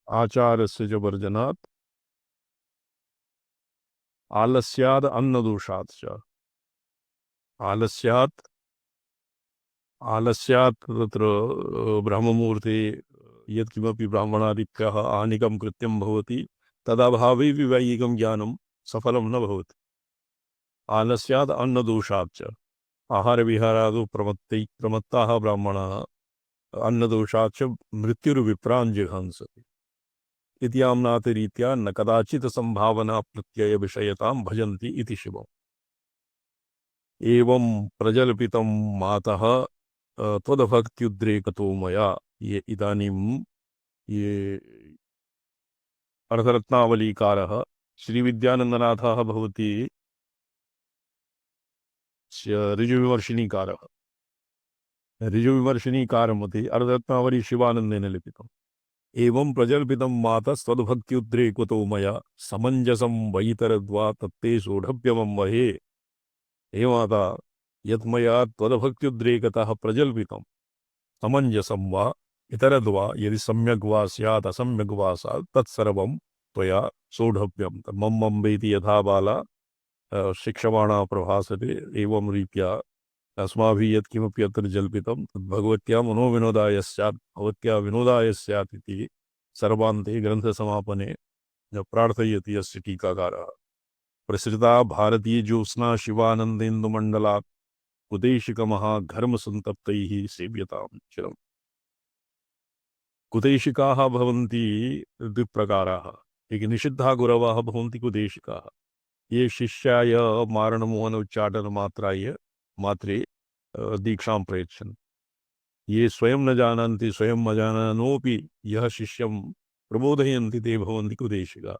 आचारस्य च वर्जनात् आलस्याद् अन्नदोषात् च। आलस्यात् आलस्यात् तत्र ब्रह्ममुहूर्ते यत्किमपि ब्राह्मणादिभ्यः आनिकं कृत्यं भवति तदभावे वैदिकं ज्ञानं सफलं न भवति। आलस्यात् अन्नदोषात् च। आहारविहारादौ प्रमत्ताः ब्राह्मणाः अन्नदोषात् च मृत्युर्विप्रान् जिघांसति इति आम्नातिरीत्या न कदाचित् संभावना प्रत्यय विषयतां भजन्ति इति शिवम्। एवं प्रजल्पितं मातः त्वद्भक्त्युद्रेकतो मया। ये इदानीं ये अर्धरत्नावलीकारः श्रीविद्यानन्दनाथः भवति ऋजुविमर्शिनीकारः। ऋजुविमर्शिनीकारमति अर्धरत्नावली शिवानन्देन लिखितम्। एवं प्रजल्पितं मातस्त्वद्भक्त्युद्रेकतो मया समञ्जसं वैतरद्वा तत्ते सोढव्यमं वहे। हे माता, यत् मया त्वद्भक्त्युद्रेकतः प्रजल्पितं समञ्जसं वा इतरद्वा यदि सम्यग् वा स्यात् असम्यग् वा स्यात् तत्सर्वं त्वया सोढव्यं। मम मम वेति यथा बाला शिक्षमाणा प्रभासते एवं रीत्या अस्माभिः यत्किमपि अत्र जल्पितं तद् भगवत्या मनोविनोदाय स्यात्, भगवत्या विनोदाय स्यात् इति सर्वान्ते ग्रन्थसमापने प्रार्थयति अस्य टीकाकारः। प्रसृता भारतीय ज्योत्स्ना शिवानन्देन्दुमण्डलात् कुतैशिकमहाघर्मसन्तप्तैः सेव्यतां चिरम्। कुतैशिकाः भवन्ति द्विप्रकाराः। एक निषिद्धा गुरवः भवन्ति कुतैशिकाः। ये शिष्याय मारणमोहन उच्चाटन मात्रे दीक्षां प्रयच्छन्ति। ये स्वयं न जानन्ति, स्वयं अजाननोऽपि यः शिष्यं प्रबोधयन्ति ते भवन्ति कुतैशिकाः।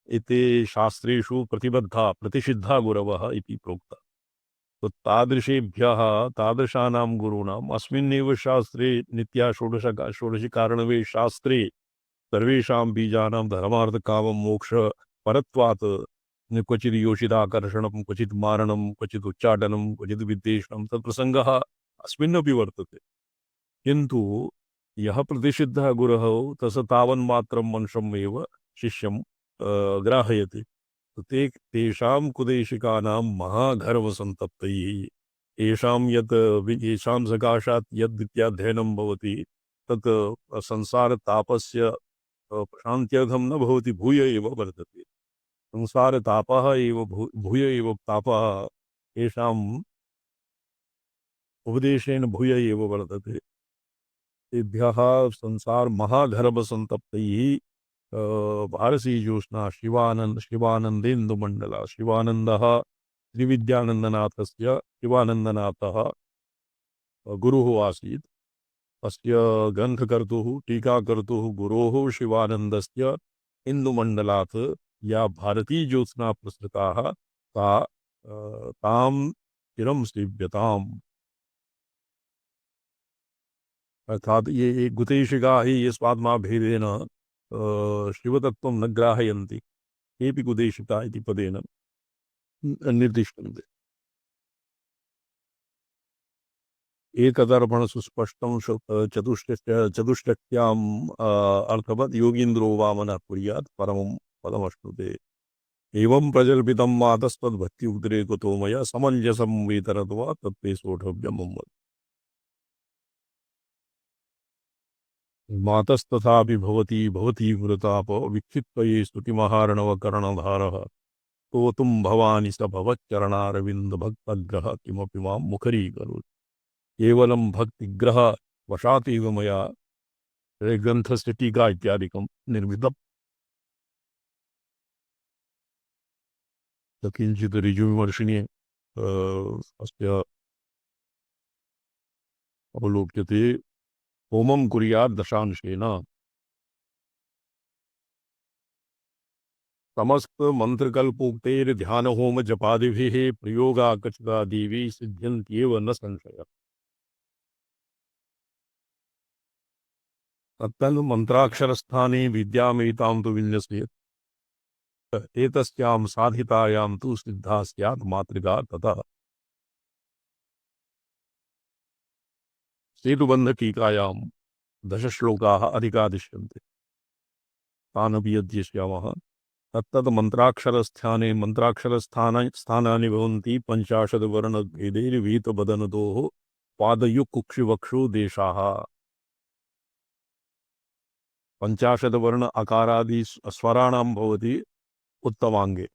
एते शास्त्रेषु प्रतिबद्धा प्रतिषिद्धा गुरवः इति प्रोक्ता। तो तादृशेभ्यः तादृशानां गुरूणाम् अस्मिन्नेव शास्त्रे नित्या षोडशी शास्त्रे सर्वेषां बीजानां धर्मार्थकामं मोक्ष परत्वात् क्वचित् योषिताकर्षणं, क्वचित् मारणं, क्वचित् उच्चाटनं, क्वचित् विद्वेषणं तत्प्रसङ्गः अस्मिन्नपि वर्तते। किन्तु यः प्रतिषिद्धः गुरः तस्य तावन्मात्रं अंशम् एव शिष्यं ग्राहयति। तेषां कुतैशिकानां महागर्वसन्तप्तैः येषां सकाशात् यद् विद्याध्ययनं भवति तत् संसारतापस्य प्रशान्त्यर्थं न भवति, भूय एव वर्तते। संसारतापः एव भूय एव तापः येषाम् उपदेशेन भूय एव वर्तते। तेभ्यः संसार महागर्भसन्तप्तैः भारती ज्योत्स्ना शिवानन्देन्दुमण्डला। शिवानन्दः श्रीविद्यानन्दनाथस्य शिवानन्दनाथः गुरुः आसीत्। अस्य ग्रन्थकर्तुः टीकाकर्तुः गुरोः शिवानन्दस्य इन्दुमण्डलात् या भारती ज्योत्स्ना प्रसृताः तां चिरं सेव्यताम्। अर्थात ये गुतैशिकाः ये स्वात्मा भेदेन शिवतत्त्वं न ग्राहयन्ति तेऽपि कुतैशिका इति पदेन निर्दिश्यन्ते। एकदर्पण सुस्पष्टं चतुष्टक्याम् अर्थवत् योगीन्द्रो वामनः कुर्यात् परमं पदमश्नुते। एवं प्रजल्पितं मातस्त्वद्भक्ति उद्रेकतो मया समञ्जसं वेतरद्वा तत्ते सोढव्यमम्। मातस्तथापि भवती मृतापो विक्षिप्तये स्तुतिमहार्णवकर्णधारः स्तोतुं भवानि स भवच्चरणारविन्दभक्तग्रह किमपि मां मुखरीकरोति। केवलं भक्तिग्रह वशातेव मया ग्रन्थस्य टीका इत्यादिकं निर्मितम्। किञ्चित् ऋजुविमर्शिनी अस्य अवलोक्यते। होमं कुर्यात् दशांशेन। समस्त मंत्रकल्पोक्तेर्ध्यान होम जपादिभिः प्रयोगाकचिता देवी सिद्ध्यन्त्येव न संशयः। तत्तन् मंत्राक्षरस्थाने विद्यामेतां तु विन्यस्येत्। एतस्यां साधितायां तु सिद्धा स्यात् मातृका ततः। सेतुबन्ध टीकायां 10 श्लोकाः अधिकादिश्यन्ते। तानपि अध्येष्यामः। तत्तत् मन्त्राक्षरस्थाने स्थानानि भवन्ति 50 वर्णभेदैर्वीतबदनतोः पादयुक्कुक्षिवक्षो देशाः। 50 वर्ण अकारादि स्वराणां भवति उत्तमाङ्गे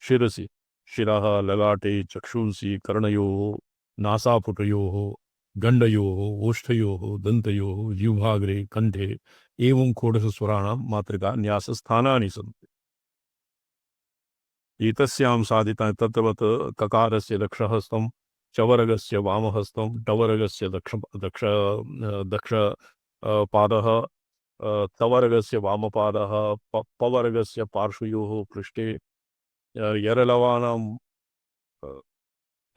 शिरसि, शिरः, ललाटे, चक्षुंसि, कर्णयोः, नासापुटयोः, गण्डयोः, ओष्ठयोः, दन्तयोः, जिह्वाग्रे, कण्ठे एवं षोडशस्वराणां मातृका न्यासस्थानानि सन्ति। एतस्यां साधिता तत्रवत् ककारस्य दक्षहस्तं, चवर्गस्य वामहस्तं, टवर्गस्य दक्ष पादः, तवर्गस्य वामपादः, पवर्गस्य पार्श्वयोः पृष्ठे, यरलवानां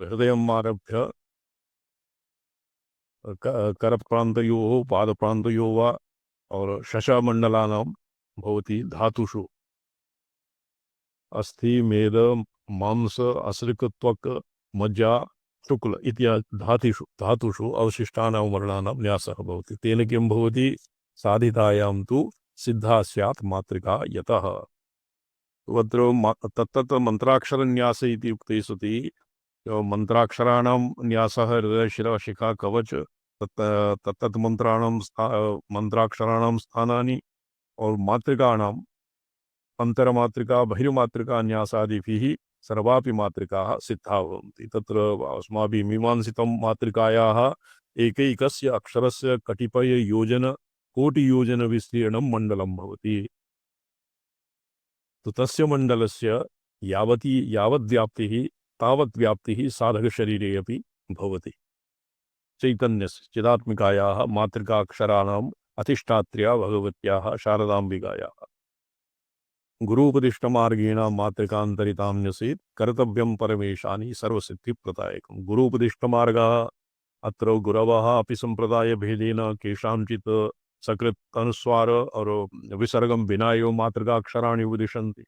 हृदयम् आरभ्य करप्रान्तयोः पादप्रान्तयोः वा और शशमण्डलानां भवति धातुषु अस्थि मेद मांस असृक् त्वक् मज्जा शुक्ल इत्यादि धातुषु अवशिष्टानां वर्णानां न्यासः भवति। तेन किं भवति? साधितायां तु सिद्धा स्यात् मातृका यतः। तत्तत् मन्त्राक्षरन्यास इति उक्ते सति मंत्राक्षराणां न्यासः हृदय शिरा शिखा कवच तत्तत् मंत्राक्षराणां स्थानानि और मातृकाणां अंतरमातृका बहिर्मातृका न्यासादिभिः सर्वापि मातृकाः सिद्धा भवन्ति। तत्र अस्माभिः मीमांसितं मातृकायाः एकैकस्य अक्षरस्य कतिपययोजन कोटियोजनविस्तीर्णं मण्डलं भवति। तो तस्य मण्डलस्य यावद्व्याप्तिः तावत् व्याप्तिः साधकशरीरे अपि भवति। चैतन्यस्य चिदात्मिकायाः मातृकाक्षराणाम् अधिष्ठात्र्या भगवत्याः शारदाम्बिकायाः गुरूपदिष्टमार्गेण मातृकान्तरितां न्यसेत् कर्तव्यं परमेशानि सर्वसिद्धिप्रदायकम्। गुरूपदिष्टमार्गः अत्र गुरवः अपि सम्प्रदायभेदेन केषाञ्चित् सकृत् अनुस्वार और विसर्गं विना एव मातृकाक्षराणि उपदिशन्ति।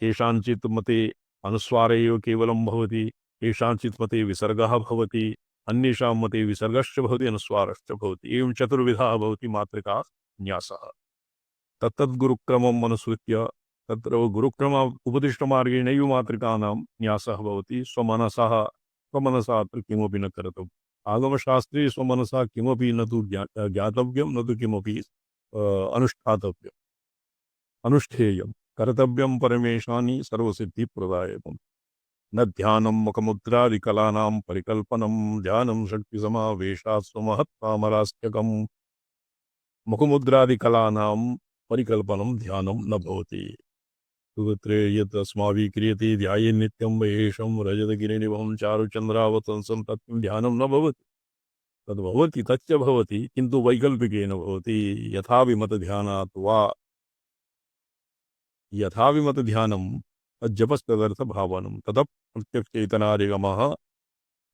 केषाञ्चित् मते अनुस्वारे एव केवलं भवति, केषाञ्चित् मते विसर्गः भवति, अन्येषां मते विसर्गश्च भवति, अनुस्वारश्च भवति। एवं चतुर्विधः भवति मातृका न्यासः। तत्तद्गुरुक्रमम् अनुसृत्य तत्र गुरुक्रम उपदिष्टमार्गेणैव मातृकानां न्यासः भवति। स्वमनसा अत्र किमपि न कर्तव्यम्। आगमशास्त्रे स्वमनसा किमपि न तु ज्ञातव्यं न तु किमपि अनुष्ठातव्यम् अनुष्ठेयं। कर्तव्यं परमेशानि सर्वसिद्धिप्रदायकम्। न ध्यानं मुखमुद्रादिकलानां परिकल्पनं ध्यानं शक्तिसमावेशात् स्वमहत्तामरास्त्यकम्। मुखमुद्रादिकलानां परिकल्पनं ध्यानं न भवति। तत्र यत् अस्माभिः क्रियते ध्याये नित्यं महेशं रजतगिरिनिभं चारुचन्द्रावतंसं तत् ध्यानं न भवति। तद्भवति तच्च भवति किन्तु वैकल्पिकेन भवति। यथाविमतध्यानात् वा यथाविमतध्यानं तज्जपस्तदर्थभावनं ततः प्रत्यक्षचैतनादिगमः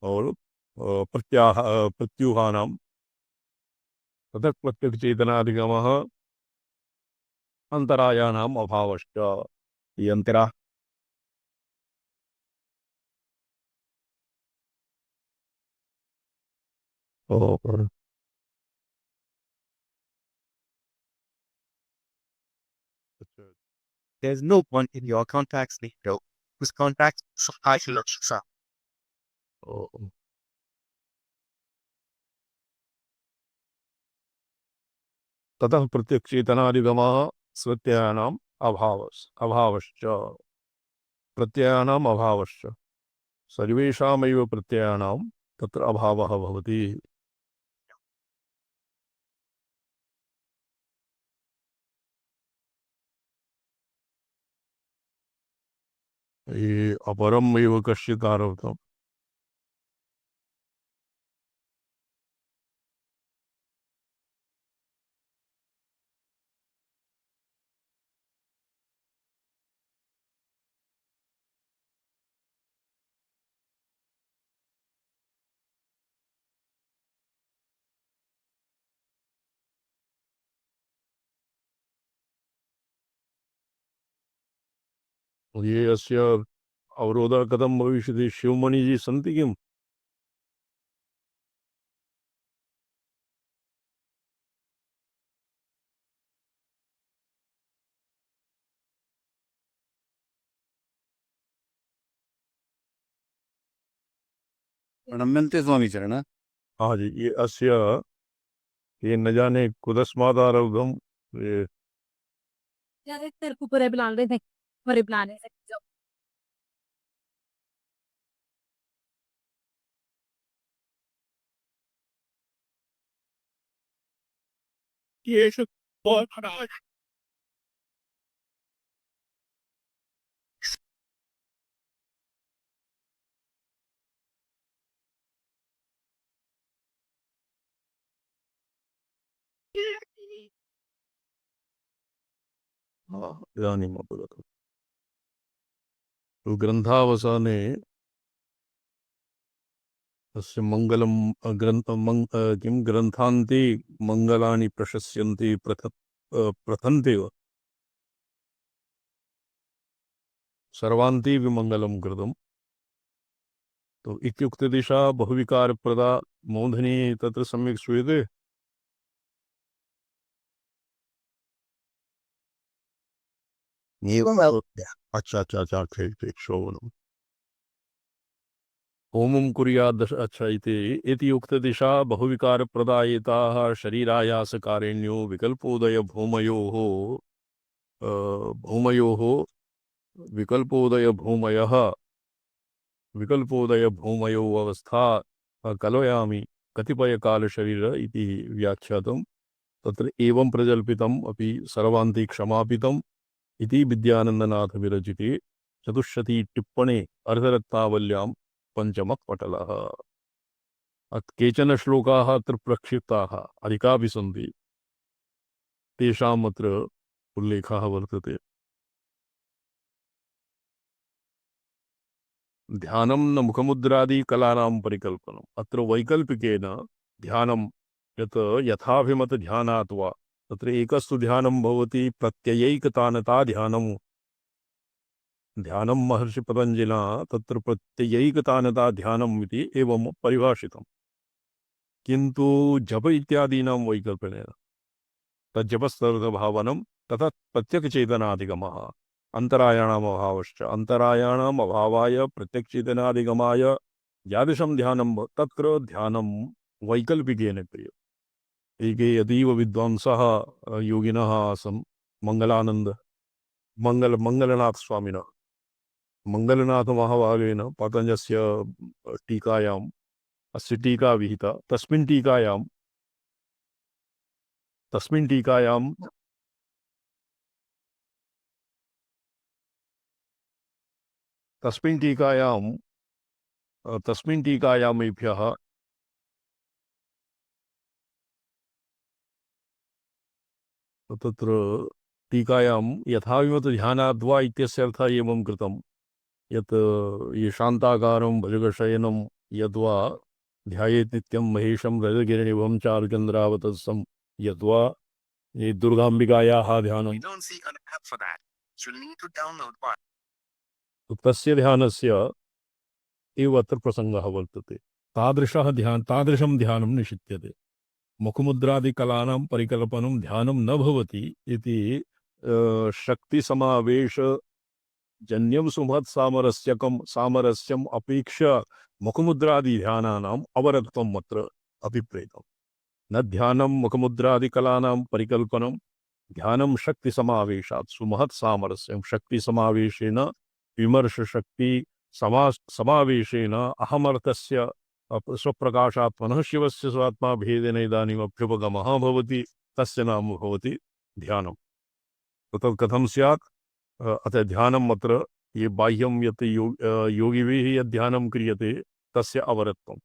और प्रत्यूहानां ततः प्रत्यक्षचैतनादिगमः अंतरायानाम् अभावश्च। ये अंतरा There's no one in your contacts list whose contacts I should not. ततः प्रत्यक्षचैतनादिगमः प्रत्ययानाम् अभावश्च प्रत्ययानाम् अभावश्च सर्वेषामेव प्रत्ययानां तत्र अभावः भवति। ये अपरम् एव कश्चित् आरब्धम्। ये अस्य अवरोधः कथं भविष्यति? शिवमणिजी सन्ति किम्? प्रणम्यन्ते स्वामी चरण। हाँ जी, ये अस्य ये न जाने कुतस्मादारब्धम ये यार तेरे को पूरे बुला रहे थे पूरे बुला रहे थे जो ये सब बहुत खराब हाँ इदानीम् अवगतम् तो ग्रन्थावसाने तस्य मङ्गलं किं ग्रन्थान्ते मङ्गलानि प्रशस्यन्ते प्रथन्तेव सर्वान्ते विमङ्गलं कृतम् तो इत्युक्तदिशा बहुविकारप्रदा मूर्धनि तत्र सम्यक् श्रूयते। अच्छा अच्छा अच्छा ठीक ठीक श्रवणम् होमं कुर्याद् अच्छा इति उक्तदिशा बहुविकारप्रदा एताः शरीरायासकारिण्यो विकल्पोदय भूमयोः विकल्पोदय भूमयो अवस्था कलयामि कतिपयकालशरीर इति व्याख्यातम् तत्र एवं प्रजल्पितम् अपि सर्वान्ते क्षमापितम् इति विद्यानन्दनाथ विरचिते चतुष्शती टिप्पणे अर्धरत्नावल्यां पञ्चमः पटलः। केचन श्लोकाः अत्र प्रक्षिप्ताः अधिकापि सन्ति तेषाम् अत्र उल्लेखः वर्तते। ध्यानं न मुखमुद्रादि कलानां परिकल्पनम् अत्र वैकल्पिकेन ध्यानं यत् यथाभिमत ध्यानात् वा तत्र एकस्तु ध्यानं भवति प्रत्ययैकतानता ध्यानं ध्यानं महर्षि पतञ्जलिना तत्र प्रत्ययैकतानता ध्यानम् इति एवं परिभाषितम् किन्तु जप इत्यादीनां वैकल्पनेन तज्जपस्तर्धभावनं तथा प्रत्यक्षचेतनाधिगमः अंतरायणाम अभावश्च अंतरायणाम अभावाय प्रत्यक्षचेतनाधिगमाय यादृशं ध्यानं तत्र ध्यानं वैकल्पिकेन क्रियते। एके यतीव विद्वांसः योगिनः आसन् मंगलनाथ स्वामिनः मंगलनाथ महाभागेन पतञ्जलस्य टीकायाम् अस्य टीका विहिता तस्मिन् टीकायामेभ्यः तत्र टीकायां यथाविमत ध्यानाद्वा इत्यस्य अर्थः एवं कृतं यत् ये शान्ताकारं भुजगशयनं यद्वा ध्यायेत् नित्यं महेशं रजगिरिनिभं चारुचन्द्रावतंसं यद्वा ये दुर्गाम्बिकायाः ध्यानं We don't see an app for that. So you need to download one. तस्य ध्यानस्य एव अत्र प्रसङ्गः वर्तते। तादृशं ध्यानं निषिध्यते। मुखमुद्रादिकलानां परिकल्पनं ध्यानं न भवति इति शक्तिसमावेशजन्यं सामरस्यम् अपेक्ष्य मुखमुद्रादि ध्यानानाम् अवरत्वम् अत्र अभिप्रेतम्। न ध्यानं मुखमुद्रादिकलानां परिकल्पनं ध्यानं शक्तिसमावेशात् सुमहत् सामरस्यं शक्तिसमावेशेन विमर्शशक्ति समावेशेन अहमर्थस्य स्वप्रकाशात्मनः शिवस्य स्वात्मा भेदेन इदानीम् अभ्युपगमः भवति तस्य नाम भवति ध्यानं। तत् कथं स्यात् अतः ध्यानम् अत्र ये बाह्यं यत् योगिभिः यद् ध्यानं क्रियते तस्य अवरत्वम्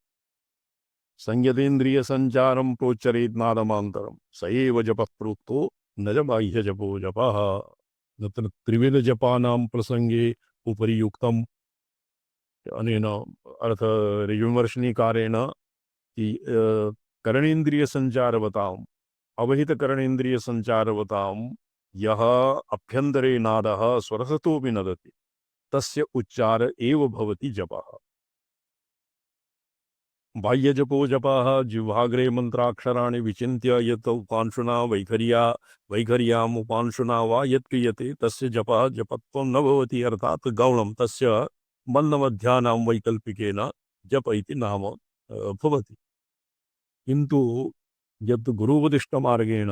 संयतेन्द्रियसञ्चारं प्रोच्चरेत् नादमान्तरं स एव जपः प्रोक्तो न च बाह्यजपो जपः। तत्र त्रिविधजपानां प्रसङ्गे उपरि युक्तम् अनेन अर्थ विमर्शनीकारेण करणेन्द्रियसञ्चारवताम् अवहितकरणेन्द्रियसञ्चारवतां यः अभ्यन्तरे नादः स्वरसतोऽपि नदति तस्य उच्चार एव भवति जपः। बाह्यजपो जपः जिह्वाग्रे मन्त्राक्षराणि विचिन्त्य यत् उपांशुना वैखर्याम् उपांशुना वा यत् क्रियते तस्य जपः जपत्वं न भवति अर्थात् गौणं तस्य मन्दमध्यानां वैकल्पिकेन जप इति नाम भवति। किन्तु यत् गुरुपदिष्टमार्गेण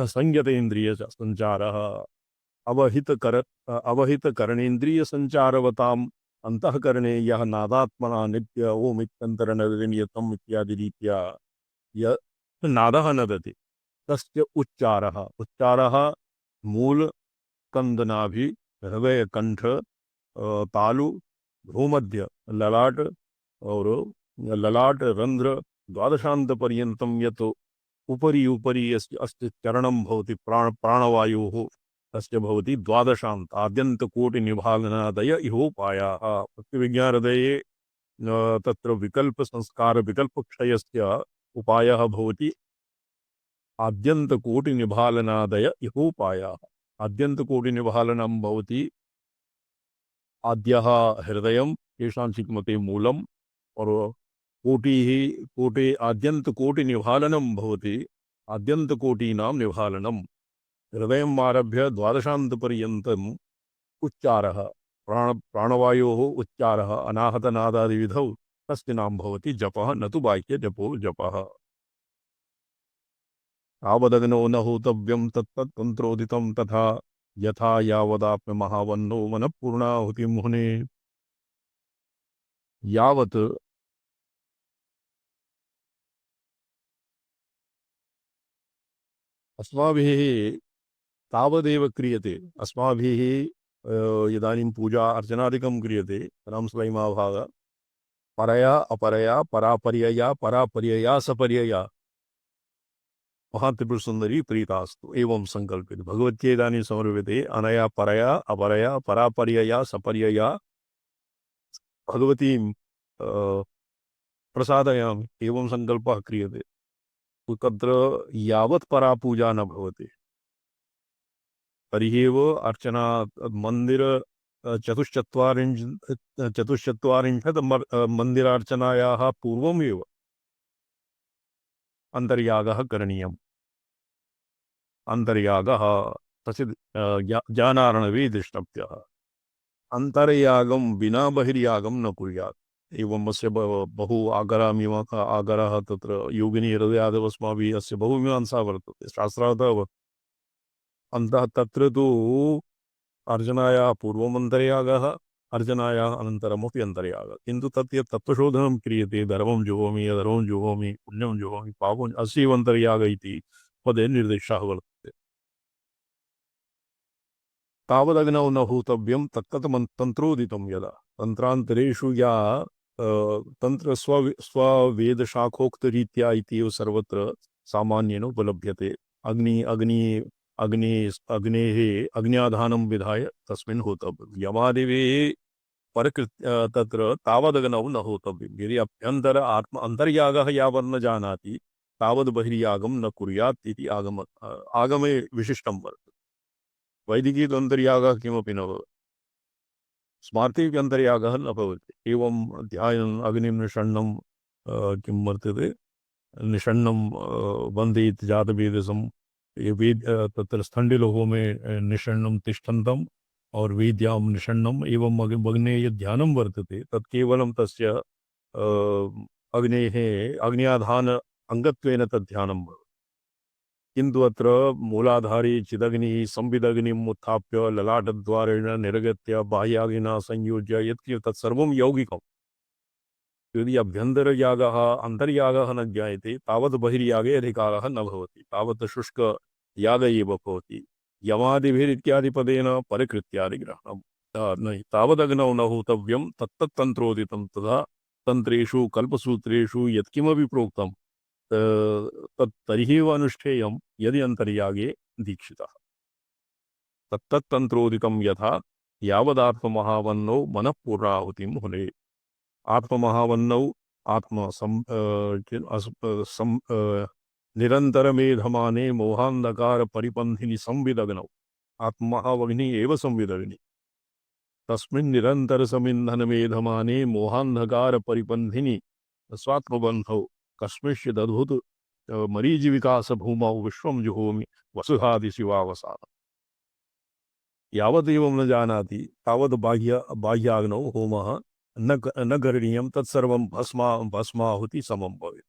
संयतेन्द्रिय संचारः अवहितकरणेन्द्रियसंचारवताम् अंतःकरणे यह नादात्मना नित्य ओम इत्यन्तरनिर्नियतम् इत्यादि रीत्या यः नादः नदति तस्य उच्चारः मूल कंदनाभि हृदय कंठ तालु भूमध्य ललाट और ललाट रंध्र द्वादशांत पर्यंतं यत् उपरि उपरि अस्ति चरणं भवति प्राणवायोः तस्य भवति द्वादशांत आद्यन्तकोटिनिभालनादय इहोपायाः। प्रत्यविज्ञानहृदये तत्र विकल्प संस्कार विकल्पक्षयस्य उपायः भवति आद्यन्तकोटिनिभालनादय इहोपायाः। आद्यन्तकोटिनिभालनं भवति आद्यः हृदयं केषाञ्चित् मते मूलम् और कोटे आद्यन्तकोटिनिभालनं भवति आद्यन्तकोटीनां निभालनं। हृदयम् आरभ्य द्वादशान्तपर्यन्तम् उच्चारः प्राणवायोः उच्चारः अनाहतनादादिविधौ तस्य नाम भवति जपः, न तु बाह्य जपो जपः। तावदग्नौ न होतव्यं तत्तत्तन्त्रोदितं तथा यथा यावदाप्य महावन्नो मनः पूर्णाहुतिं मुने। यावत् अस्माभिः तावदेव क्रियते अस्माभिः इदानीं पूजा अर्चनादिकं क्रियते रामस्वयमाभाग परया अपरया परापर्यया परापर्यया सपर्यया महात्रिपुरसुंदरी प्रीतास्तु एवं संकल्पित भगवत्येदानी समर्पिते अनया परया अपरया परापर्यया सपर्यया भगवतीं प्रसादयामि एवं संकल्पः क्रियते। तत्र यावत् परा पूजा न भवति तर्हि एव अर्चना मंदिर चतुश्चत्वारिंशत् मंदिरार्चनायाः पूर्वमेव अंतर्यागः करणीयम्। अंतर्यागः तस्य ज्ञानार्णवे द्रष्टव्यः। अंतर्यागं विना बहिर्यागं न कुर्यात्। एवं अस्य बहु आगरः तत्र योगिनी हृदयादव अस्माभिः अस्य बहु मीमांसा वर्तते शास्त्रार्थः अन्तः तत्र तु अर्चनायाः पूर्वमन्तर्यागः अर्चनायाः अनन्तरमपि अन्तर्यागः। किन्तु तत् यत् तत्त्वशोधनं क्रियते धर्मं जुहोमि अधर्मं जुहोमि पुण्यं जुहोमि पापं अस्यैव अन्तर्याग इति पदे निर्दिष्टः वर्तते। तावदग्नौ न होतव्यं तत्तन्त्रोदितं यदा तन्त्रान्तरेषु या तंत्र स्ववेदशाखोक्तरीत्या इत्येव सर्वत्र सामान्येन उपलभ्यते। अग्नेः अग्न्याधानं विधाय तस्मिन् होतव्यं। यमादिभिः परकृत्य तत्र तावदग्नौ न होतव्यं। यदि अभ्यन्तर अन्तर्यागः यावन्न जानाति तावद् बहिर्यागं न कुर्यात् इति आगमे विशिष्टं वर्तते। वैदिकी अन्तर्यागः किमपि न भवति स्मार्तिक अन्तर्यागः न भवति। एवं ध्यायन् अग्निं निषण्णं किं वर्तते निषण्णं वन्देत् जातवेदसं तत्र स्थण्डिलोहोमे निषण्णं तिष्ठन्तं और वेद्यां निषण्णम् एवं अग्नेः ध्यानं वर्तते तत् केवलं तस्य अग्नेः अग्न्याधान अंगत्वेन तद् ध्यानं भवति। किन्तु अत्र मूलाधारे चिदग्निः संविदग्निम् उत्थाप्य ललाटद्वारेण निर्गत्य बाह्याग्निना संयोज्य यत् तत्सर्वं यौगिकम्। यदि अभ्यन्तरयागः अन्तर्यागः न ज्ञायते तावत् बहिर्यागे अधिकारः न भवति। तावत् शुष्कयाग एव भवति। यमादिभिरित्यादिपदेन परिकृत्यादिग्रहणं तावदग्नौ न होतव्यं तत्तत्तन्त्रोदितं तथा तन्त्रेषु कल्पसूत्रेषु यत्किमपि प्रोक्तं तर्हि अनुष्ठेयं यदि अंतर्यागे दीक्षितः। तत्तत्तन्त्रोदितं यथा यावदात्ममहावन्नौ मनः पूर्णाहुतिं हुने। आत्ममहावन्नौ आत्म निरन्तरमेधमाने मोहान्धकार परिपन्थिनि संविदग्नौ आत्ममहावग्नि एव संविदग्नि तस्मिन् निरन्तर समिन्धनमेधमाने मोहान्धकार परिपन्थिनि स्वात्मबन्धौ कस्मिंश्चित् अद्भुत मरीचिविकास भूमौ विश्वं जुहोमि वसुधादिशिवावसानम्। यावदेवं न जानाति तावद् बाह्याग्नौ होमः न करणीयं तत्सर्वं भस्माहुति समं भवेत्।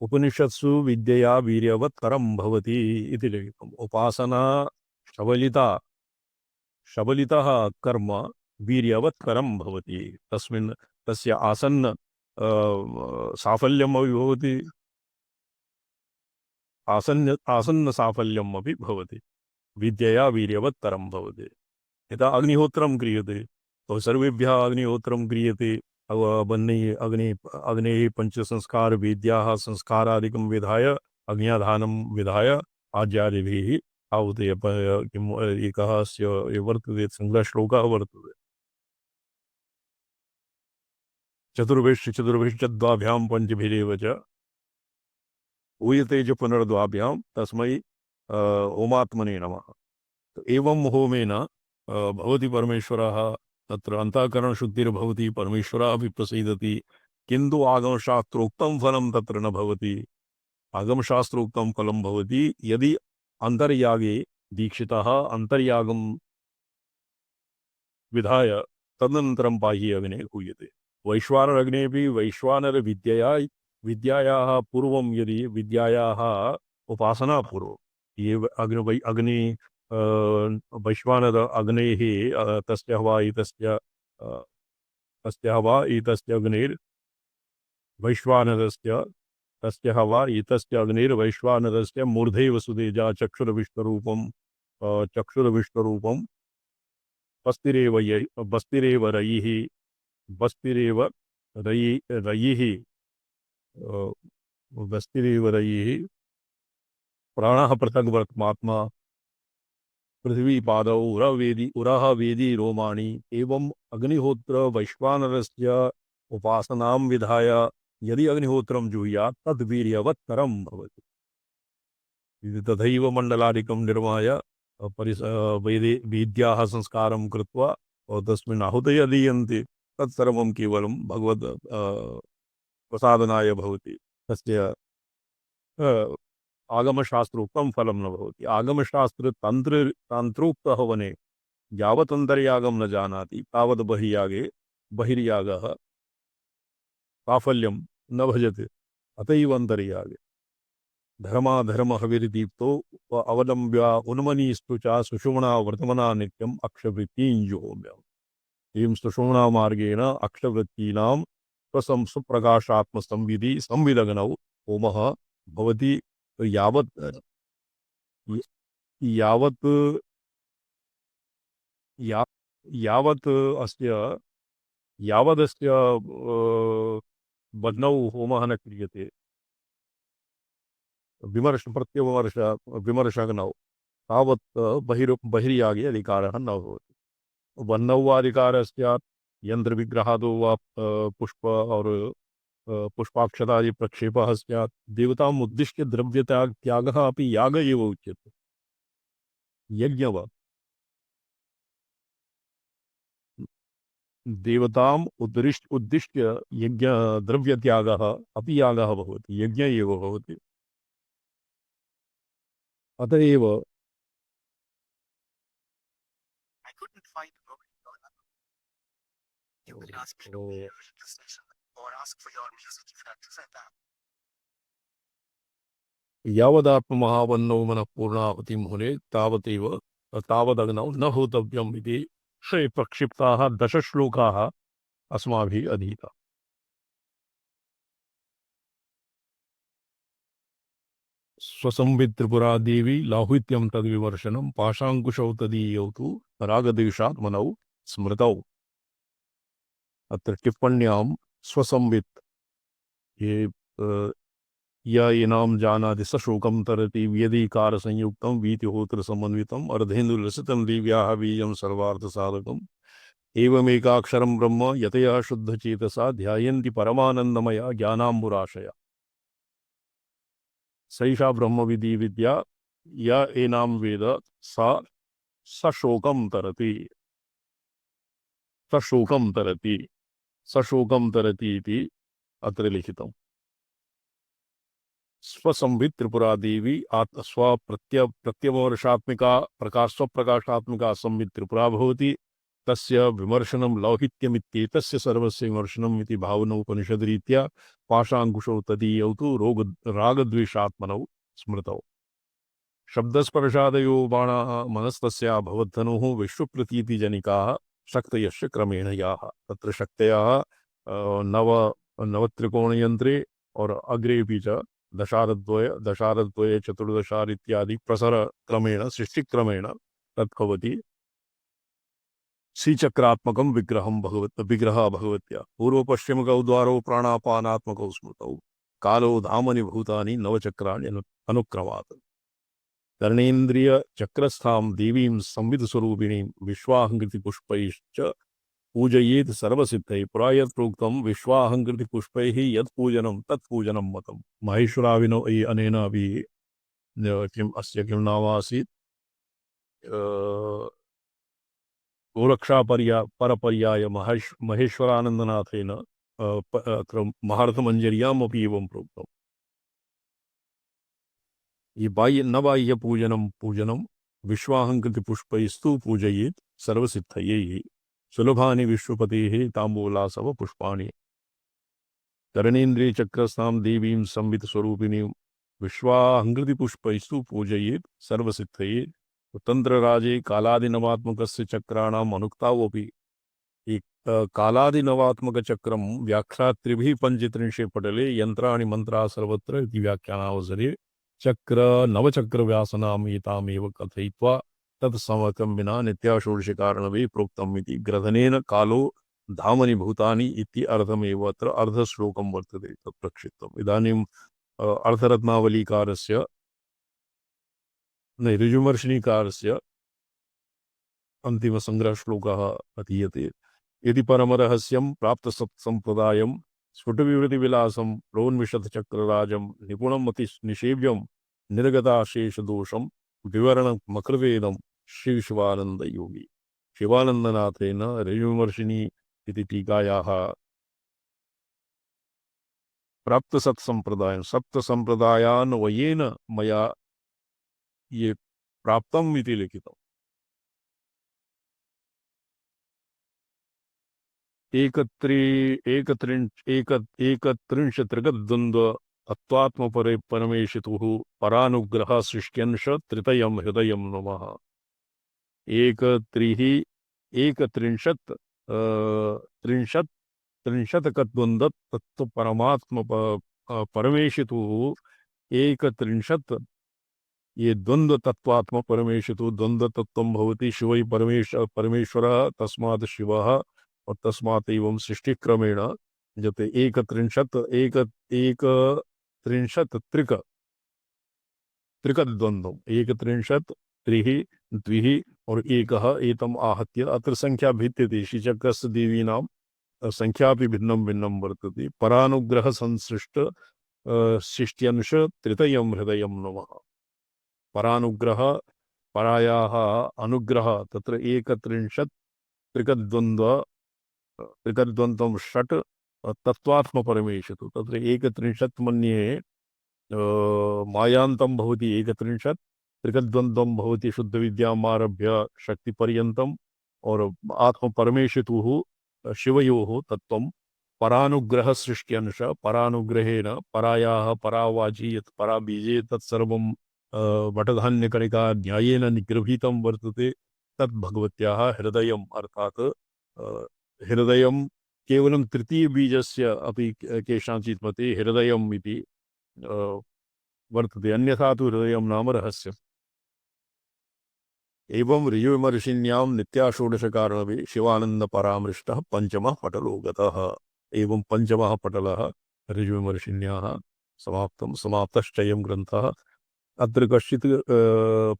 उपनिषत्सु विद्यया वीर्यवत्करं भवति इति लिखितम्। उपासना शबलितः कर्म वीर्यवत्करं भवति। तस्मिन् तस्य आसन्न साफल्यमपि भवति, आसन्न साफल्यमपि भवति। विद्यया वीर्यवत्करं भवति। यदा अग्निहोत्रं क्रियते तो सर्वेभ्यः अग्निहोत्रं क्रियते। अग्नेः पंचसंस्कार विद्याः संस्कारादिकं विधाय अग्न्याधानं विधाय आचार्यभिः आहुते किम् एकः अस्य वर्तते सङ्ग्रहश्लोकः वर्तते। चतुर्भिश्चद्वाभ्यां पञ्चभिरेव च ऊयते च पुनर्द्वाभ्यां तस्मै ओमात्मने नमः। तो एवं होमेन भवति परमेश्वरः, तत्र अन्तःकरणशुद्धिर्भवति, परमेश्वरः अपि प्रसीदति, किन्तु आगमशास्त्रोक्तं फलं तत्र न भवति। आगमशास्त्रोक्तं फलं भवति यदि अन्तर्यागे दीक्षितः अन्तर्यागं विधाय तदनन्तरं बाह्ये अग्ने हूयते। वैश्वानरग्नेऽपि विद्यायाः पूर्वं यदि विद्यायाः उपासना पूर्वं ये अग्नि वैश्वानर अग्नेः तस्य हवा इतस्य अग्निर्वैश्वानरस्य तस्य हवा इतस्य अग्निर्वैश्वानरस्य मूर्धे वसुतेजा चक्षुरविष्टरूपं बस्तिरेव रयिः प्राणः पृथग् वर्त्मात्मा पृथ्वी पादौ उरः वेदी रोमाणि। एवं अग्निहोत्र वैश्वानरस्य उपासनां विधाय यदि अग्निहोत्रं जुह्यात् तद् वीर्यवत्करं भवति। तथैव मण्डलादिकं निर्माय वेद्याः संस्कारं कृत्वा तस्मिन् आहुतयः दीयन्ते। तत्सर्वं केवलं भगवद् प्रसादनाय भवति। तस्य आगमशास्त्रोक्तं फलं न भवति। आगमशास्त्रतन्त्रोक्तः वने यावत् अन्तर्यागं न जानाति तावत् बहिर्यागः साफल्यं न भजते। अतएव अन्तर्यागे धर्माधर्महविर्दीप्तो अवलम्ब्य उन्मनीस्तु च सुषुम्ना वर्तमना नित्यम् अक्षवृत्तिं जुहोम्यम्। एवं सुषुम्ना मार्गेण अक्षवृत्तीनां सुप्रकाशात्मसंविधि संविदग्नौ होमः भवति। यावत् यावत् यावत् अस्य यावदस्य बध्नौ होमः न क्रियते, विमर्शग्नौ तावत् बहिर्यागे अधिकारः न भवति। बन्नौ वा अधिकारः स्यात् यन्त्रविग्रहादो वा पुष्प और पुष्पाक्षतादि प्रक्षेपः स्यात्। देवताम् उद्दिश्य द्रव्यत्यागः अपि याग एव उच्यते। यज्ञवत् देवताम् उद्दिश्य यज्ञ द्रव्यत्यागः अपि यागः भवति, यज्ञ एव भवति। अतएव I couldn't find a book. You could ask me to be a translation or ask for your music if that is that. यावदात्महावन्नो मनः पूर्णाहुतिं हुने तावदग्नौ न होतव्यम् इति प्रक्षिप्ताः 10 श्लोकाः अस्माभिः अधीताः। स्वसंवित् त्रिपुरा देवी लाहुत्यं तद्विमर्शनं पाशाङ्कुशौ तदीयौ तु रागद्वेषात्मनौ स्मृतौ। अत्र टिप्पण्यां स्वसंवित् ये या एनाम जानाति स शोकं तरति व्यधिकार संयुक्तं वीतिहोत्र समन्वितम् अर्धेन्दुलसितं दिव्याः बीजं सर्वार्थ साधकम् एवमेकाक्षरं ब्रह्म यतया शुद्धचेतसा ध्यायन्ति परमानन्दमया ज्ञानाम्बुराशया। सैषा ब्रह्मविधि विद्या या एनाम वेद सा सशोकं तरति इति अत्र लिखितम्। स्वसंवित् त्रिपुरा देवी स्वप्रत्यवर्षात्मिका स्वप्रकाशात्मिका संवित् त्रिपुरा भवति। तस्य विमर्शनं लौहित्यमित्येतस्य सर्वस्य विमर्शनम् इति भावनोपनिषद्रीत्या पाशाङ्कुशौ तदीयौ तु रागद्वेषात्मनौ स्मृतौ। शब्दस्पर्शादयो बाणाः मनस्तस्या भवद्धनुः विश्वप्रतीतिजनिकाः शक्तयश्च क्रमेण याः। तत्र शक्तयः नव नवत्रिकोणयन्त्रे और अग्रेपि च दशारद्वय चतुर्दशार इत्यादि प्रसरक्रमेण सृष्टिक्रमेण तद्भवति। श्रीचक्रात्मकं विग्रहः भगवत्या पूर्वपश्चिमकौ द्वारौ प्राणापानात्मकौ स्मृतौ कालो धामनि भूतानि नवचक्राणि अनुक्रमात्। कर्णेन्द्रिय चक्रस्थां देवीं संविदस्वरूपिणीं विश्वाहंकृतिपुष्पैश्च पूजयेत् सर्वसिद्धैः। पुरा यत् प्रोक्तं विश्वाहंकृतिपुष्पैः यत् पूजनं तत् पूजनं मतं। माहेश्वराविनो अनेन अपि किम् अस्य किं नाम आसीत् परपर्याय महेश्वरानन्दनाथेन अत्र महारथमञ्जर्यामपि एवं प्रोक्तम्। ये बाह्यपूजनं विश्वाहंकृतिपुष्पैस्तु पूजयेत् सर्वसिद्धये सुलभानि विश्वपतेः ताम्बूलासव पुष्पाणि। कर्णेन्द्रिय चक्रस्थां देवीं संवितस्वरूपिणीं विश्वाहंकृतिपुष्पैस्तु पूजयेत् सर्वसिद्धये। तंत्रराजे कालादिनवात्मकस्य चक्राणाम् अनुक्तावपि कालादिनवात्मकचक्रं व्याख्यात्रिभिः 35 पटले यन्त्राणि मन्त्राः सर्वत्र इति व्याख्यानावसरे चक्र नवचक्रव्यासनाम् एतामेव कथयित्वा तत्समकं विना नित्याषोडशकारणवे प्रोक्तम् इति ग्रथनेन कालो धामनि भूतानि इति अर्थमेव अत्र अर्धश्लोकं वर्तते तत् प्रक्षिप्तम्। इदानीम् अर्थरत्नावलीकारस्य ऋजुमर्शिनीकारस्य अन्तिमसङ्ग्रहश्लोकः अधीयते। यदि परमरहस्यं प्राप्तसत्सम्प्रदायं स्फुटविवृतिविलासं प्रोन्मिषतचक्रराजं निपुणम् अति निषेव्यं निर्गताशेषदोषं विवरणमकृतेदं श्रीशिवानन्दयोगी शिवानन्दनाथेन ऋजुमर्शिनी इति टीकायाः प्राप्तसत्सम्प्रदायं सप्तसम्प्रदायान्वयेन मया ये प्राप्तम् इति लिखितम्। एकत्रिंशत्रिगद्वन्द्व तत्त्वात्मपरे परमेशितुः परानुग्रह सृष्ट्यंश त्रितयं हृदयं नमः। त्रिंशत्कद्वन्द्व तत्त्व परमात्म परमेशितुः एकत्रिंशत् ये द्वंद्व तत्वात्म परमेशितु द्वंद्व तत्वं भवति शिवै परमेश्वरः तस्मात् शिवः और तस्मात् एवं सृष्टिक्रमेण जते एकत्रिंशत् त्रिकद्वन्द्वम् एकत्रिंशत् त्रिः द्विः और एकः एतम् आहत्य अत्र संख्या भिद्यते। श्रीचक्रस्य देवीनां संख्यापि भिन्नं भिन्नं वर्तते। परानुग्रह संसृष्ट शिष्ट्यंश त्रितयं हृदयं नमः। परानुग्रह परायाः अनुग्रह तत्र एकत्रिंशत् त्रिकद्वन्द्वं षट् तत्त्वात्म परमेशितु तत्र एकत्रिंशत् मन्ये मायान्तं भवति एकत्रिंशत् त्रिकद्वन्द्वं भवति शुद्धविद्याम् आरभ्य शक्तिपर्यन्तम् और आत्म परमेशितुः शिवयोः तत्त्वं परानुग्रह सृष्ट्यंश परानुग्रहेण परायाः परावाची यत् पराबीजे तत्सर्वं वटधान्यकणिका न्यायेन निगृहीतं वर्तते तद् भगवत्याः हृदयम् अर्थात् हृदयं केवलं तृतीयबीजस्य अपि केषाञ्चित् मते हृदयम् इति वर्तते अन्यथा तु हृदयं नाम रहस्यम्। एवं ऋजुविमर्शिन्यां नित्याषोडशकारणवे शिवानन्दपरामृष्टः पञ्चमः पटलो गतः। एवं पञ्चमः पटलः ऋजुविमर्शिन्याः समाप्तश्चयं ग्रन्थः। अत्र कश्चित्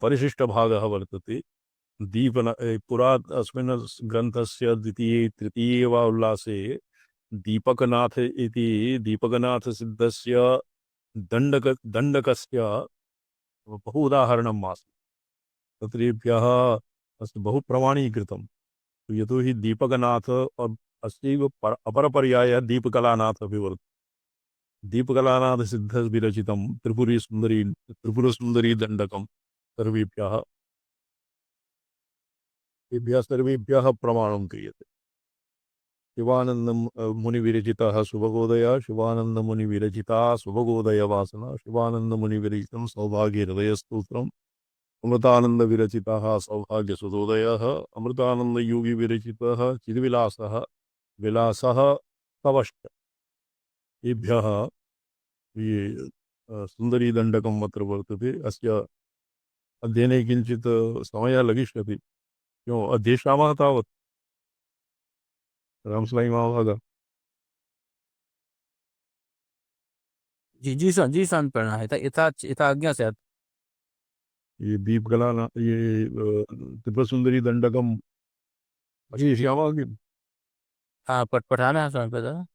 परिशिष्टभागः वर्तते। पुरा अस्मिन् ग्रन्थस्य द्वितीये तृतीये वा उल्लासे दीपकनाथ इति दीपकनाथसिद्धस्य दण्डकस्य बहु उदाहरणम् आसीत्। तत्रेभ्यः अस्तु बहु प्रमाणीकृतं। यतोहि दीपकनाथ अस्यैव अपरपर्यायः दीपकलानाथ अपि वर्तते। दीपकलानाथसिद्धविरचितं त्रिपुरसुन्दरी दण्डकं सर्वेभ्यः तेभ्यः सर्वेभ्यः प्रमाणं क्रियते। शिवानंद मुनिविरचितः शुभगोदय, शिवानंद मुनिविरचिता शुभगोदय वासना, शिवानंद मुनिविरचितं सौभाग्य हृदय स्तोत्रम, अमृतानंद विरचितः सौभाग्य सुदोदयः, अमृतानंद योगी विरचितः चिद्विलासः विलासः तवश्च। एभ्यः ये सुंदरी दंडकम् अत्र वर्तते। अस्य अध्ययने किञ्चित् समयः लगिष्यति। क्यों अध्येष्यामः तावत्। रामस्वामी महाभागा। जी सन पढ़ना है यथा यथा आज्ञा से ये दीपकला ये त्रिपुर सुंदरी दंडकम अध्येष्यामः किम्? हाँ पढ़ाना है स्वामी पता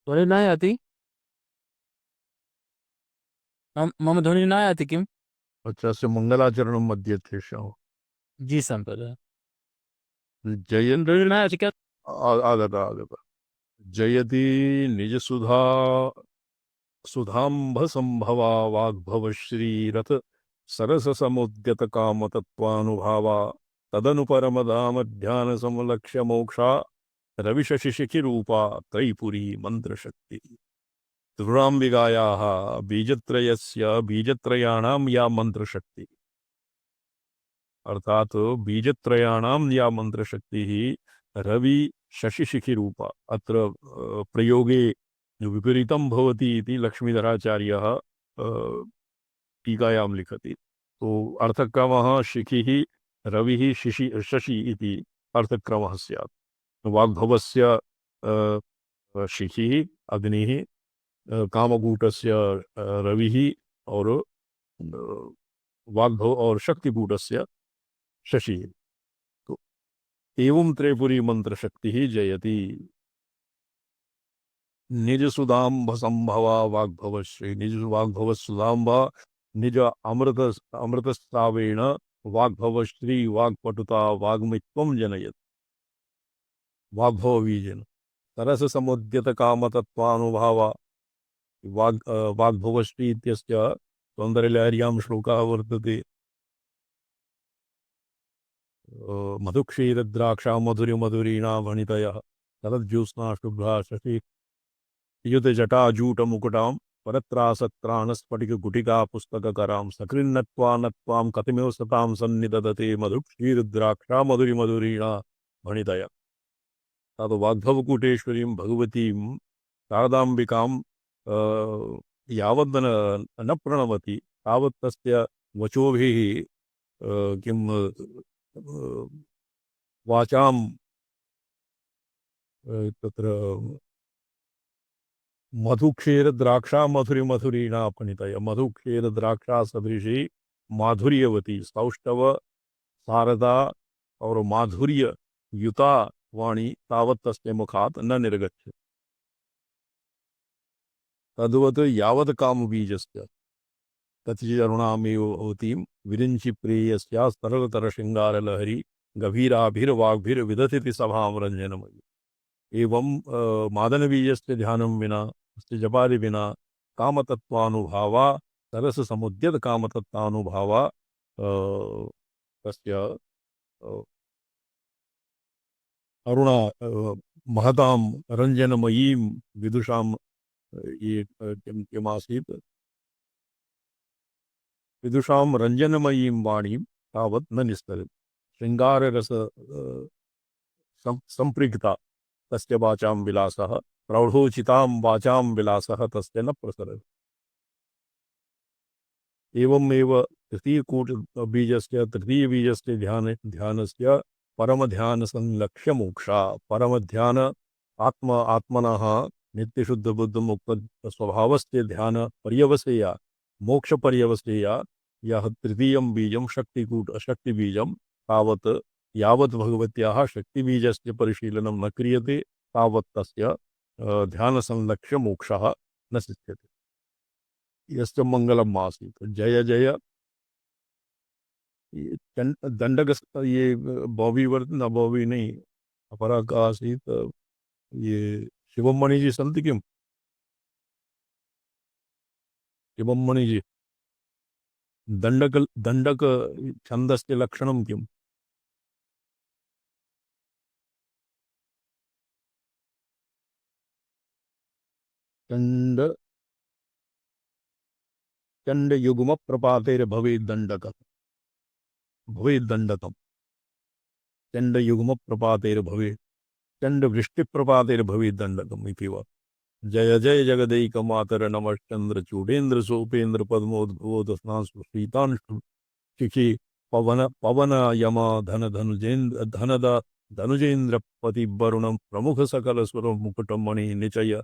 ध्वनि नहीं आती मम ध्वनि नहीं आती किम अच्छा अस्य मङ्गलाचरणम् अध्येष्यामः। जी संपदा जयन् ध्वनि नहीं आती क्या आगता आगता जयति निजसुधा सुधाम्भसम्भवा वाग्भवश्रीरथ सरससमुद्यतकामतत्त्वानुभावा तदनुपरमदामध्यानसमलक्ष्य मोक्षा रविशशिशिखिरूपा त्रैपुरी मन्त्रशक्ति। त्रिपुराम्बिकायाः बीजत्रयस्य बीजत्रयाणां या मंत्रशक्ति, अर्थात बीजत्रयाणां या मंत्रशक्तिः रवि शशिशिखि रूपा। अत्र प्रयोगे विपरीतं भवति इति लक्ष्मीधराचार्यः टीकायां लिखति। तो अर्थक्रमः शिखिः रविः शशि इति अर्थक्रमः स्यात्। वाग्भवस्य शिखिः अग्निः, कामकूटस्य रविः और वाग्भव और शक्तिकूटस्य शशि। तो एवं त्रैपुरी मंत्र शक्ति ही जयति। निज सुदाम्भ संभवा वाग्भव श्री, निज वाग्भव सुदाम्भा निज अमृत अमृतस्रावेण वाग्भव श्री वाग्पटुता वाग्मित्वं जनयत। वाग्भव बीजन तरस समुद्यत काम तत्वानुभावा वाग्भवश्री इत्यस्य सौन्दर्यलहर्यां श्लोकः वर्तते। मधुक्षीरद्राक्षा मधुरिमधुरीणा भणितयः शरज्योत्स्ना शुभ्रा शशि युत जटाजूट मुकुटां परत्रासत्राणस्फटिकगुटिका पुस्तककरां सकृन्नत्वा नत्वां कतिमेव सतां सन्निदधते मधुक्षीरद्राक्षा मधुरिमधुरीणा भणितयः। तद् वाग्भवकूटेश्वरीं भगवतीं शारदाम्बिकां यावद् न प्रणमति तावत् तस्य वचोभिः किं वाचां तत्र मधुक्षीरद्राक्षा मधुरिमधुरीणा अपणितय। मधुक्षीरद्राक्षा सदृशी माधुर्यवती सौष्ठव शारदा और माधुर्य युता वाणी तावत् तस्य मुखात् न निर्गच्छति। तद्वत् यावत् कामबीजस्य तत्चरुणामेव भवतीं विरिञ्चि प्रेयस्या सरलतर शृंगारलहरी गभीराभिर्वाग्भिर्विदधति सभां रञ्जनमयी। एवं मादनबीजस्य ध्यानं विना उसके जपादि विना कामतत्वानुभावा सरस समुद्यत कामतत्वानुभावा तस्य अरुणा महतां रञ्जनमयीं विदुषां ये किमासीत् विदुषां रञ्जनमयीं वाणीं तावत् न निस्तरति। शृङ्गाररस संपृक्ता तस्य वाचां विलासः प्रौढोचितां वाचां विलासः तस्य न प्रसरति। एवमेव तृतीयबीजस्य ध्यानस्य परमध्यानसंलक्ष्य मोक्षा। परमध्यान आत्मनः नित्यशुद्धबुद्धमुक्त स्वभावस्य ध्यान पर्यवसेया मोक्ष पर्यवसेया यः तृतीयं बीजं शक्तिबीजं तावत् यावत् भगवत्याः शक्तिबीजस्य परिशीलनं न क्रियते तावत् तस्य ध्यानसंलक्ष्य मोक्षः न सिद्ध्यते। यस्य मंगलम आसीत्। जय जय दंडक ये बॉबी वर्त न बॉबी नहीं अपरा का आसीत्। ये शिवमणि जी सन्ति किम्? एवं मणिजी दंडक छंदस्य लक्षणं किम्? चंड चंडयुग्म प्रपातेर्भवेत् दंडक भवेत् दंडकम् चंडयुग्म प्रपातेर्भवेत् चंडवृष्टिप्रपातेर्भवेत् दंडकम् इति वा। जय जय जगदैक मातर नमश्चंद्र चूडेन्द्र सोपेन्द्र पद्मोद्भवोद शीतांशु शिखी पवन पवन यम धन धनुजेन्द्र धनद धनुजेन्द्र पति वरुणम प्रमुख सकल स्वर मुकुटमणि निचय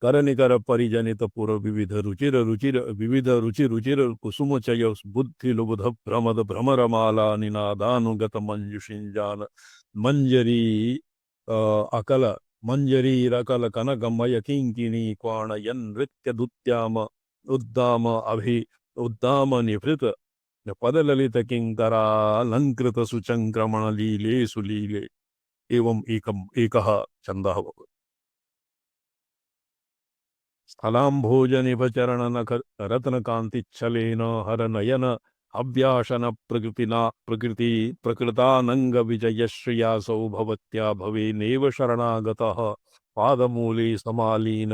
कर निकर परिजनित पुर विविध रुचिर रुचिर विविध रुचि रुचिर कुसुमचय बुद्धि लुबुध भ्रमद भ्रमरमाला निनादानुगत मंजुषिंजान मंजरी अकल मंजरी रकल कनकमय किंकिणी क्वाणयन नृत्य दुत्याम उद्दाम अभि उद्दाम निभृत पदललित किंकरालंकृत सुचंक्रमण लीले सुलीले एवं एकः छन्दः भवति। स्थलाम्भोजनिभचरण नख रत्नकान्तिच्छलेन हरनयन अव्याशन प्रकृति प्रकृतानंग विजयश्रियासौ भवत्या भवेनेव शरणागतः पादमूले समालीन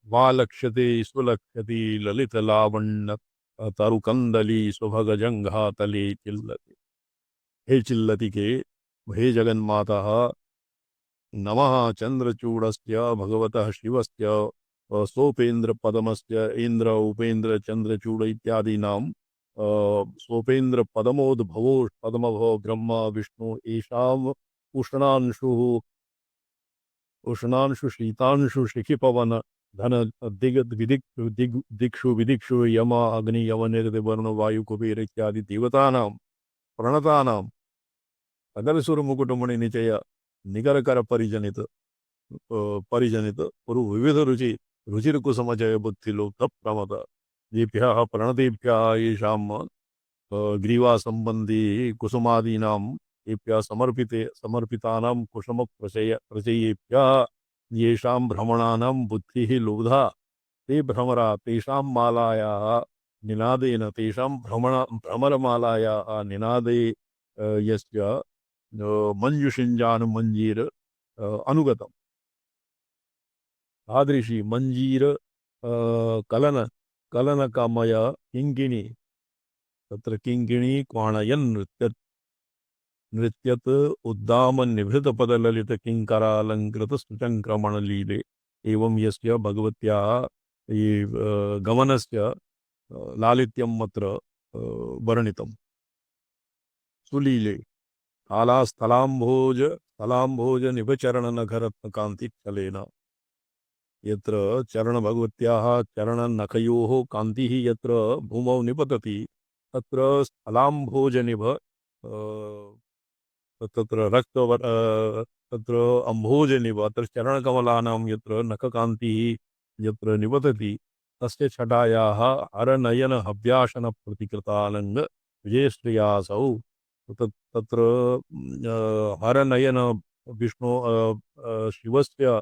वालक्ष्यते सुलक्ष्यति ललित लावण्य तरुकंदली सुभग जंघा तले चिल्लति। हे चिल्लति के हे जगन्माता नमः चंद्रचूड़स्य भगवतः शिवस्य सोपेन्द्र पदमस्य इंद्र उपेन्द्र चंद्रचूड़ इत्यादीनां सोपेन्द्र पदमोद्भवो पद्मभव ब्रह्म विष्णु येषाम् उष्णांशु शीतांशु शिखिपवन धन दिक्षु विदिक्षु यम अग्नि यवन वर्ण वायु कुबेर इत्यादि देवतानां प्रणतानां अगलसुर मुकुटमणि निचय निगरकर परिजनित पुरु विविध रुचि रुचिर्कुसुमजय बुद्धिलोक प्रमद येभ्यः प्रणतेभ्यः येषां ग्रीवा संबंधी कुसुमादीनां येभ्यः समर्पितानां कुसुम प्रचयेभ्यः येषां भ्रमणानां बुद्धिः लुब्धा ते भ्रमरा तेषां मालायाः निनादेन तेषां भ्रमरमालायाः निनादे यस्य मंजुषिंजान मंजीर अनुगतम तादृशी मंजीर कलन कलन कामय किंकिणी तत्र किंकिणी क्वाणयन नृत्यत उद्दाम निभृत पद ललित किंकरालंकृत सुचंक्रमण लीले एवं यस्य भगवत्याः गमनस्य लालित्यम् अत्र वर्णितम् सुलीले काला स्थलाम्भोज निभचरण नखरत्न कांति छलेन यत्र चरण भगवत्याः चरण नखयोः कान्तिः यत्र भूमौ निपतति तत्र स्थलाम्भोज निभ तत्र तत्र अम्भोज निभ अत्र चरणकमलानां यत्र नखकान्तिः यत्र निपतति तस्य छटायाः हरनयन हव्यासन प्रतिकृतानंग विजयश्रियासौ तत्र हरनयन विष्णु शिवस्य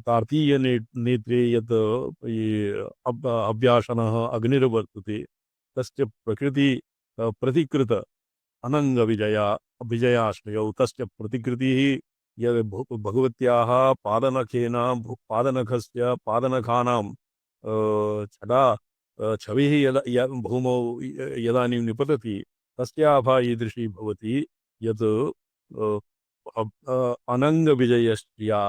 तार्तीय नेत्रे यत् अव्यासनः अग्निर्वर्तते तस्य प्रकृति प्रतिकृत अनंग विजयाश्रयौ तस्य प्रतिकृतिः यद् भगवत्याः पादनखेन पादनखस्य पादनखानां छटा छविः यदा भूमौ यदानीं निपतति तस्याभा ईदृशी भवति यत् अनंग विजयश्रिया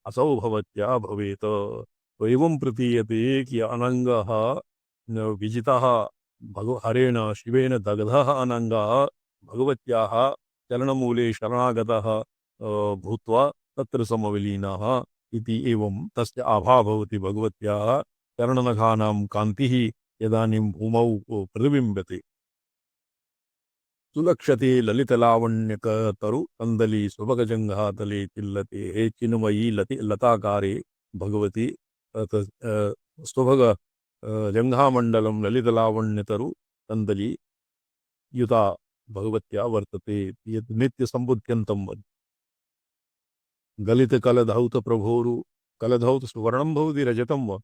असौ भवत्या भवेत्। तो एवं प्रतीयते कि अनंगः विजितः हरेण शिवेन दग्धः अनंगः भगवत्याः चरणमूले शरणागतः भूत्वा तत्र समविलीनः इति एवं तस्य आभा भवति भगवत्याः चरणनखानां कान्तिः यदानीं भूमौ प्रतिबिम्बते। सुलक्षते ललितलावण्यक तरु कंदली सुभगजंघातले चिल्लते हे चिन्मयी लताकारे भगवती सुभग जंघामंडलम ललितलावण्यतरु कंदली युता भगवत्या वर्तते यत् नित्य संबुध्यंतम गलित कलधौत प्रभोरु कलधौत सुवर्णम भवति रजतम व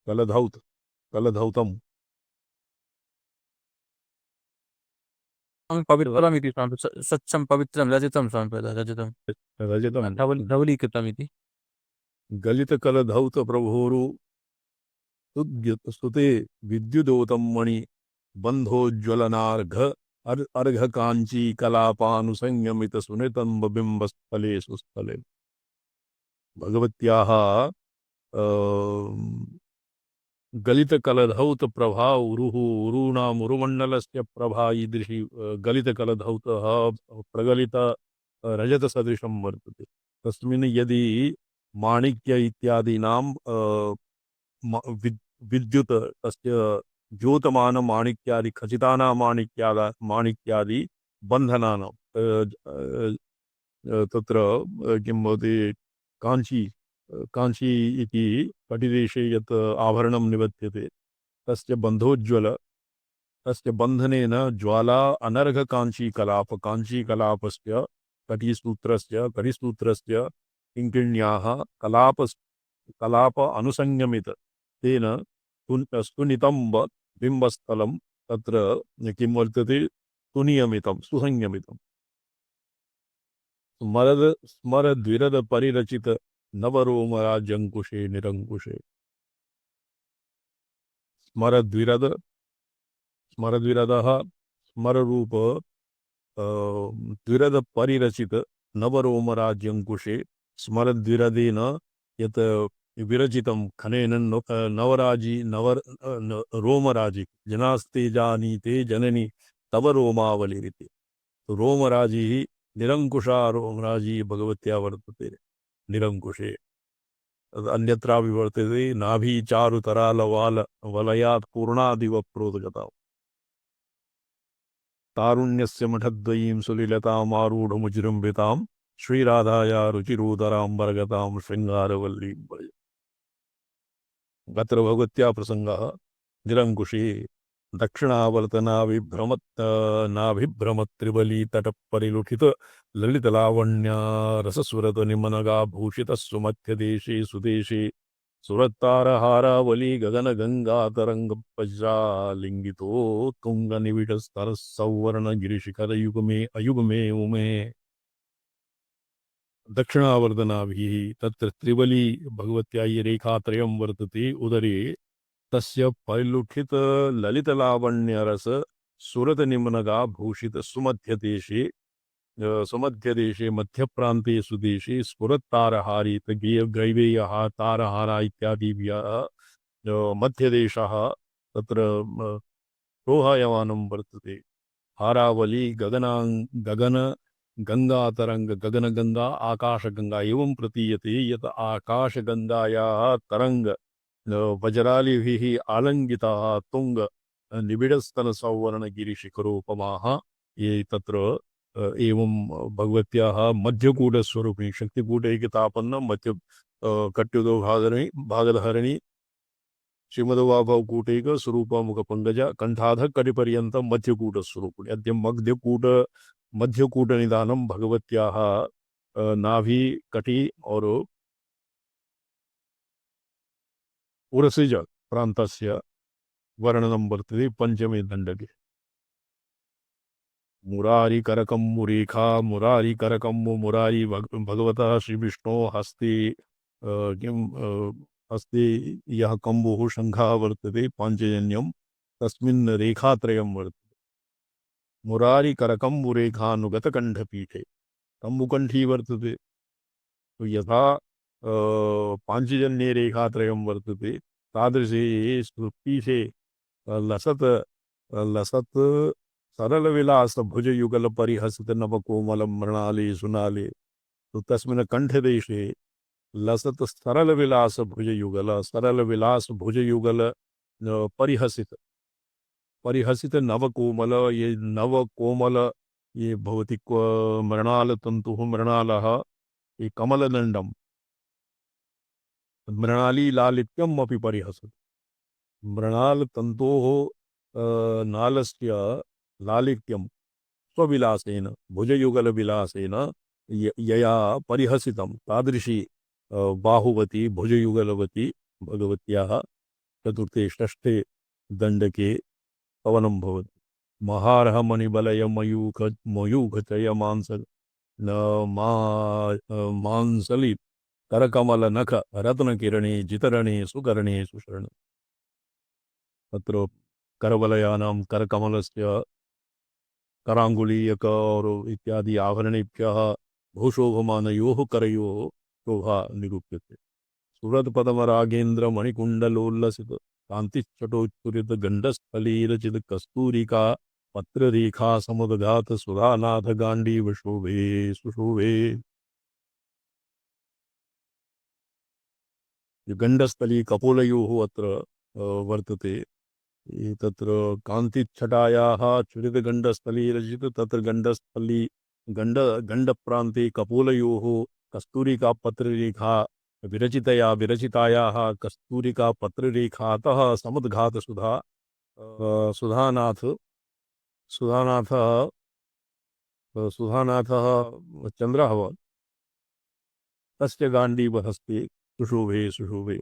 कलधौतम पवित्रमिति स्वामी स्वच्छं पवित्रं रजतं स्वामी प्रदा रजतं रजतम धवलीकृतमिति गलित कलधौत प्रभोरु स्तुते विद्युदोतम मणि बंधोज्वलनार्घ अर्घ कांची कलापानुसंयमित सुनितंब बिंबस्थले सुस्थले भगवत्याः गलित कलधौत प्रभा उरुः उरूणाम् उरुमण्डलस्य प्रभा ईदृशी गलित कलधौतः प्रगलित रजत सदृशं वर्तते तस्मिन् यदि माणिक्य इत्यादीनां विद्युत तस्य द्योतमान माणिक्यादि खचितानां माणिक्यादि बन्धनानां तत्र किं भवति काञ्ची काञ्ची इति कटिदेशे यत् आभरणं निबध्यते तस्य बन्धोज्ज्वल तस्य बन्धनेन ज्वाला अनर्घ काञ्चीकलापस्य कटिसूत्रस्य किङ्किण्याः कलाप अनुसंयमित तेन स्तुनितंब बिंबस्थलं तत्र किं वर्तते सुनियमितं सुसंयमितं स्मरद्विरद परिरचित नवरोमराजंकुशे निरंकुशे स्मरद्विरदः स्मररूप द्विरद परिरचित नवरोमराज्यंकुशे स्मरद्विरदेन यत् विरचितं खनेन रोमराजि जनास्ते जानीते जननी तव रोमावलिरिति रोमराजी निरंकुशा रोमराजी भगवत्या वर्तते निरंकुशे अन्यत्रापि वर्तते नाभि चारुतरालवाल वलयात् पूर्णादिव प्रोदगता तारुण्यस्य मठद्वयीं सुलीलतामारूढमुजृम्भितां श्रीराधाया रुचिरोदरां वरगतां शृङ्गारवल्लीं भज अत्र भगवत्या प्रसङ्गः निरङ्कुशे नाभिभ्रमत्त्रिबली तटपरिलुठित ललितलावण्या रसस्वरत निमनगा भूषितस्व मध्यदेशे सुदेशे सुरत्तारहारावली गगनगङ्गातरङ्गपज्रालिङ्गितो तुङ्गनिबिडस्तरः सौवर्णगिरिशिखरयुगमे अयुगमे उमे दक्षिणावर्धनाभिः तत्र त्रिबली भगवत्या ये रेखात्रयं वर्तते उदरे तस्य परिलुठित ललितलावण्यरस सुरतनिम्नगा भूषित सुमध्यदेशे मध्यप्रान्ते सुदेशे स्फुरत्तारहारी ग्रैवेयः तारहारा इत्यादि मध्यदेशः तत्र प्रोहायमानं वर्तते हारावली गगन गंगातरंग गगनगंगा आकाशगंगा एवं प्रतीयते यत् आकाशगंगायाः तरंग वज्रालिभिः आलङ्गिताः तुंग निबिडस्तन सौवर्णगिरिशिखरोपमाः ये तत्र एवं भगवत्याः मध्यकूटस्वरूपिणी शक्तिकूटैकतापन्न मध्य कट्युदो भागधरणी श्रीमद्वाभवकूटैक स्वरूपमुखपङ्कज कण्ठाध कटिपर्यन्तं मध्यकूटस्वरूपिणी अद्य मध्यकूटनिदानं भगवत्याः नाभि कटि और उरसिज प्रान्तस्य वर्णनं वर्तते पंचमे दण्डके मुरारिकरकम्बु रेखा मुरारिकरकम्बु मुरारी भगवतः श्रीविष्णो हस्ते हस्ते यः कम्बुः शङ्खः वर्तते पाञ्चजन्यं तस्मिन् रेखात्रयं वर्तते मुरारिकरकम्बुरेखानुगतकण्ठपीठे कम्बुकण्ठी वर्तते तो यथा पाञ्चजन्ये रेखात्रयं वर्तते तादृशे पीठे लसत् सरलविलास भुजयुगल परिहसित नवकोमलं मृणाले सुनाले तो तस्मिन् कण्ठदेशे लसत सरलविलास भुजयुगल परिहसित नवकोमल ये नवकोमल ये भवति मृणाल तंतुः मृणालः ये कमलदण्डं मृणाली लालित्यम् अपि परिहसति मृणाल तंतोः नालस्य लालित्यं स्वविलासेन भुजयुगल विलासेन यया परिहसितं तादृशी बाहुवती भुजयुगलवती भगवत्याः चतुर्थे षष्ठे दण्डके पवनं भवति। महारः मणिबलय मयूखचय मांसलि करकमलनख रत्नकिरणे जितरणे सुकरणे सुशरण। तत्र करवलयानां करकमलस्य कराङ्गुलीयक और इत्यादि आभरणेभ्यः भूषोभमानयोः करयोः शोभा निरूप्यते। सुरत्पदमरागेन्द्र मणिकुण्डलोल्लसित कान्तिश्चटोत्फुरित गण्डस्थलीरचित कस्तूरिका पत्ररेखा समुद्घात सुधानाथ गाण्डीव शोभे सुशोभे। गण्डस्थली कपोलयोः अत्र वर्तते। तत्र कान्तिच्छटायाः चुरितगण्डस्थलीरचित तत्र गण्डस्थली गण्डप्रान्ते कपोलयोः कस्तूरिका पत्ररेखा विरचितायाः कस्तूरिका पत्ररेखातः समुद्घात सुधानाथः चन्द्रः तस्य गाण्डीव हस्ते सुशोभे सुशोभे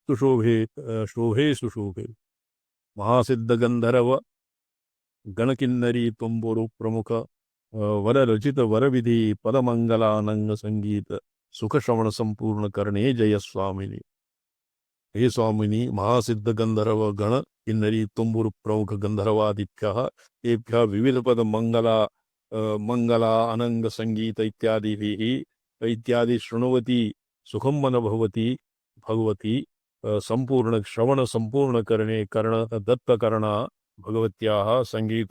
सुशोभे शोभे सुशोभे। महासिद्ध गंधर्व गणकिन्नरी तुम्बुरु प्रमुख वररचित वरविधि पदमंगलानंग संगीत सुख श्रवण संपूर्ण करणे जय स्वामिनी। हे स्वामिनी, महासिद्ध गंधर्व गण किन्नरी तुम्बुरु प्रमुख गंधर्वादिभ्यः तेभ्यः विविध पद मंगला अनंग संगीत इत्यादि शृण्वती सुखम अनुभवती भगवती संपूर्ण श्रवण संपूर्ण करणे कर्ण दत्त करणा भगवत्याः संगीत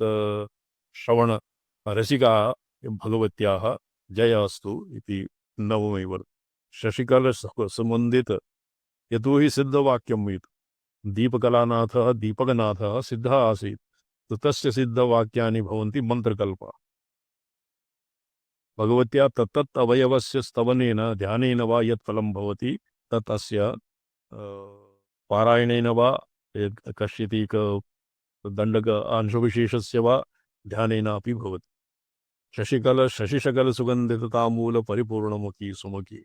श्रवण रसिका भगवत्याः जय अस्तु इति नवमे वर्ग। शशिकाल संबंधित यतो हि सिद्धवाक्यम् इति दीपकलानाथः दीपकनाथः सिद्धः आसीत् तो तस्य सिद्धवाक्यानि भवन्ति मन्त्रकल्पा। भगवत्या तत्तत् अवयवस्य स्तवनेन ध्यानेन वा यत् फलं भवति तत् अस्य पारायणेन वा कश्चित् दण्डक अंशविशेषस्य वा ध्यानेनापि भवति। शशिशकल सुगन्धित ताम्बूल परिपूर्णमुखी सुमुखी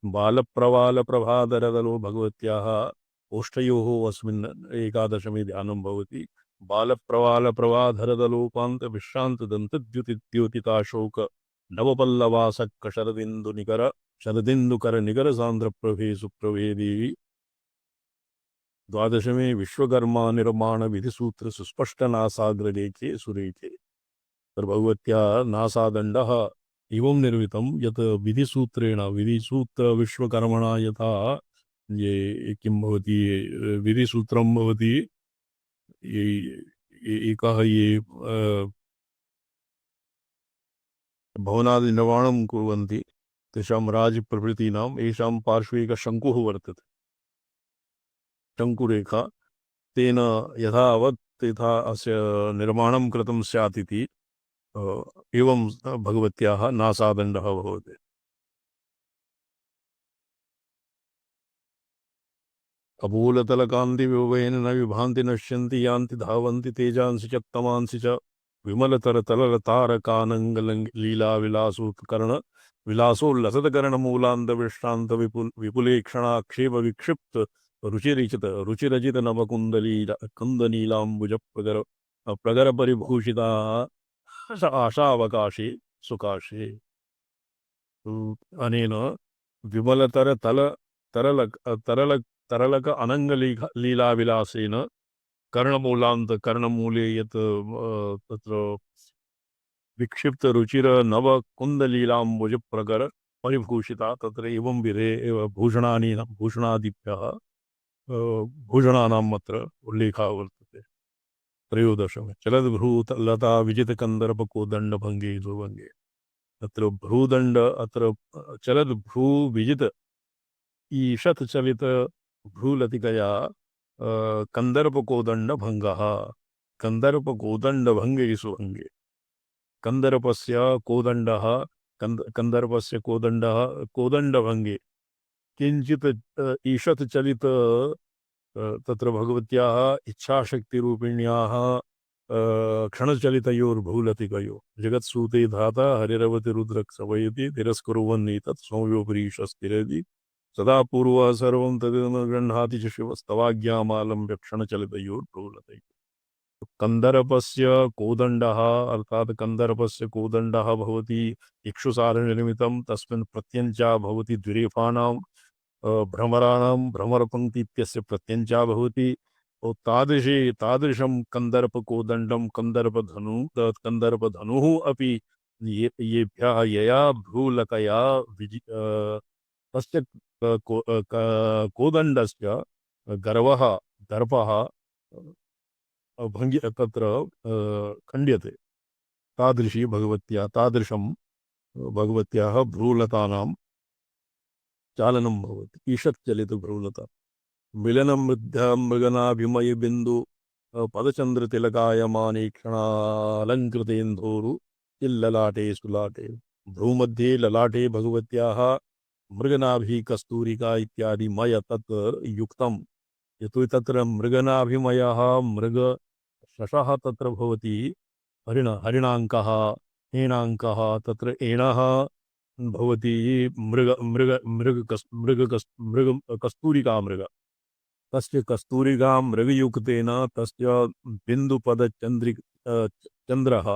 बालप्रवाल प्रभाधरदलो भगवत्याः ओष्ठयोः अस्मिन् एकादशमी ध्यानं भवति। बालप्रवाल प्रभाधरदलोपान्त विश्रान्त दन्तद्युतिद्योतिताशोक नवपल्लवासक्क शरदिन्दुकर निकर सान्द्र प्रभे सुप्रभे देवी। द्वादशमे विश्वकर्मा निर्माण विधि सूत्र सुस्पष्ट नासाग्र रेखे सुरेखे। तर भगवत्या नासादण्डः एवं निर्मितं यत् विधिसूत्रेण विधिसूत्र विश्वकर्मणा यथा ये किं भवति विधिसूत्रं भवति एकः ये भवनादि निर्माणं कुर्वन्ति तेषां राजप्रभृतीनाम् येषां पार्श्वे एकः शङ्कुः वर्तते शङ्कुरेखा तेन यथावत् तथा अस्य निर्माणं कृतं स्यात् इति एवं भगवत्याः नासादण्डः भवति। कपोलतलकान्ति विभवेन न विभान्ति नश्यन्ति यान्ति धावन्ति तेजांसि च तमांसि च विमलतरतलतारकानङ्गलीला विलासोत्कर्ण विलासोल्लसत्करणमूलान्त विश्रान्त विपुलेक्षणाक्षेप विक्षिप्त रुचिरजित कुन्दनीलाम्बुज प्रगर परिभूषिता आशावकाशे सुकाशे। अनेन विमलतर तरलक अनङ्गलीला विलासेन कर्णमूलान्त कर्णमूले यत् तत्र विक्षिप्त रुचिर नव कुन्दलीलाम्बुज प्रगर परिभूषिता तत्र एवं विधे भूषणादिभ्यः भूषणानाम् अत्र उल्लेखः वर्तते। त्रयोदशमे चलद्भ्रूत लता विजित कंदर्प कोदंड भंगे ध्रुवंगे। तत्र भ्रूदंड अत्र चलद भ्रू विजित ईशत चलित भ्रूलतिकया कंदर्प कोदंड भंगः कंदर्प कोदंड भंगे सुभंगे। कंदर्पस्य कोदंडः कंदर्पस्य कोदंडः कोदंड भंगे किंचित ईशत चलित तत्र भगवत्याः इच्छाशक्तिरूपिण्याः क्षणचलितयोर्भूलतिकयो जगत्सूते धाता हरिरवति रुद्रक् सवयति तिरस्कुर्वन्नेतत् सौम्योपरीशस्तिरति सदा पूर्वः सर्वं तदनुगृह्णाति च शिवस्तवाज्ञामालम्ब्य क्षणचलितयोर्भ्रूलते कंदर्पस्य कोदंडः अर्थात कंदर्पस्य कोदंडः भवति इक्षुसारनिर्मितं तस्मिन् प्रत्यञ्चा भवति द्विरेफाणां भ्रमराणां भ्रमरपङ्क्ति इत्यस्य प्रत्यञ्चा भवति तादृशं कंदर्पकोदण्डं कंदर्पधनुः अपि येभ्यः यया भ्रूलकया तस्य कोदण्डस्य गर्वः दर्पः भङ्ग्य तत्र खण्ड्यते तादृशं भगवत्याः भ्रूलतानां चालनं भवति ईषत् चलितभ्रूलता मिलनं मृगनाभिमयबिन्दु पदचन्द्रतिलकायमाने क्षणालङ्कृतेन्दोरु चिल्ललाटे सुलाटे भ्रूमध्ये ललाटे भगवत्याः मृगनाभि कस्तूरिका इत्यादि मय तत् युक्तं यतो तत्र मृगनाभिमयः मृगशशः तत्र भवति हरिणाङ्कः एणाङ्कः तत्र एणः भवति कस्तूरिका मृग तस्य कस्तूरिका मृगयुक्तेन तस्य चन्द्रः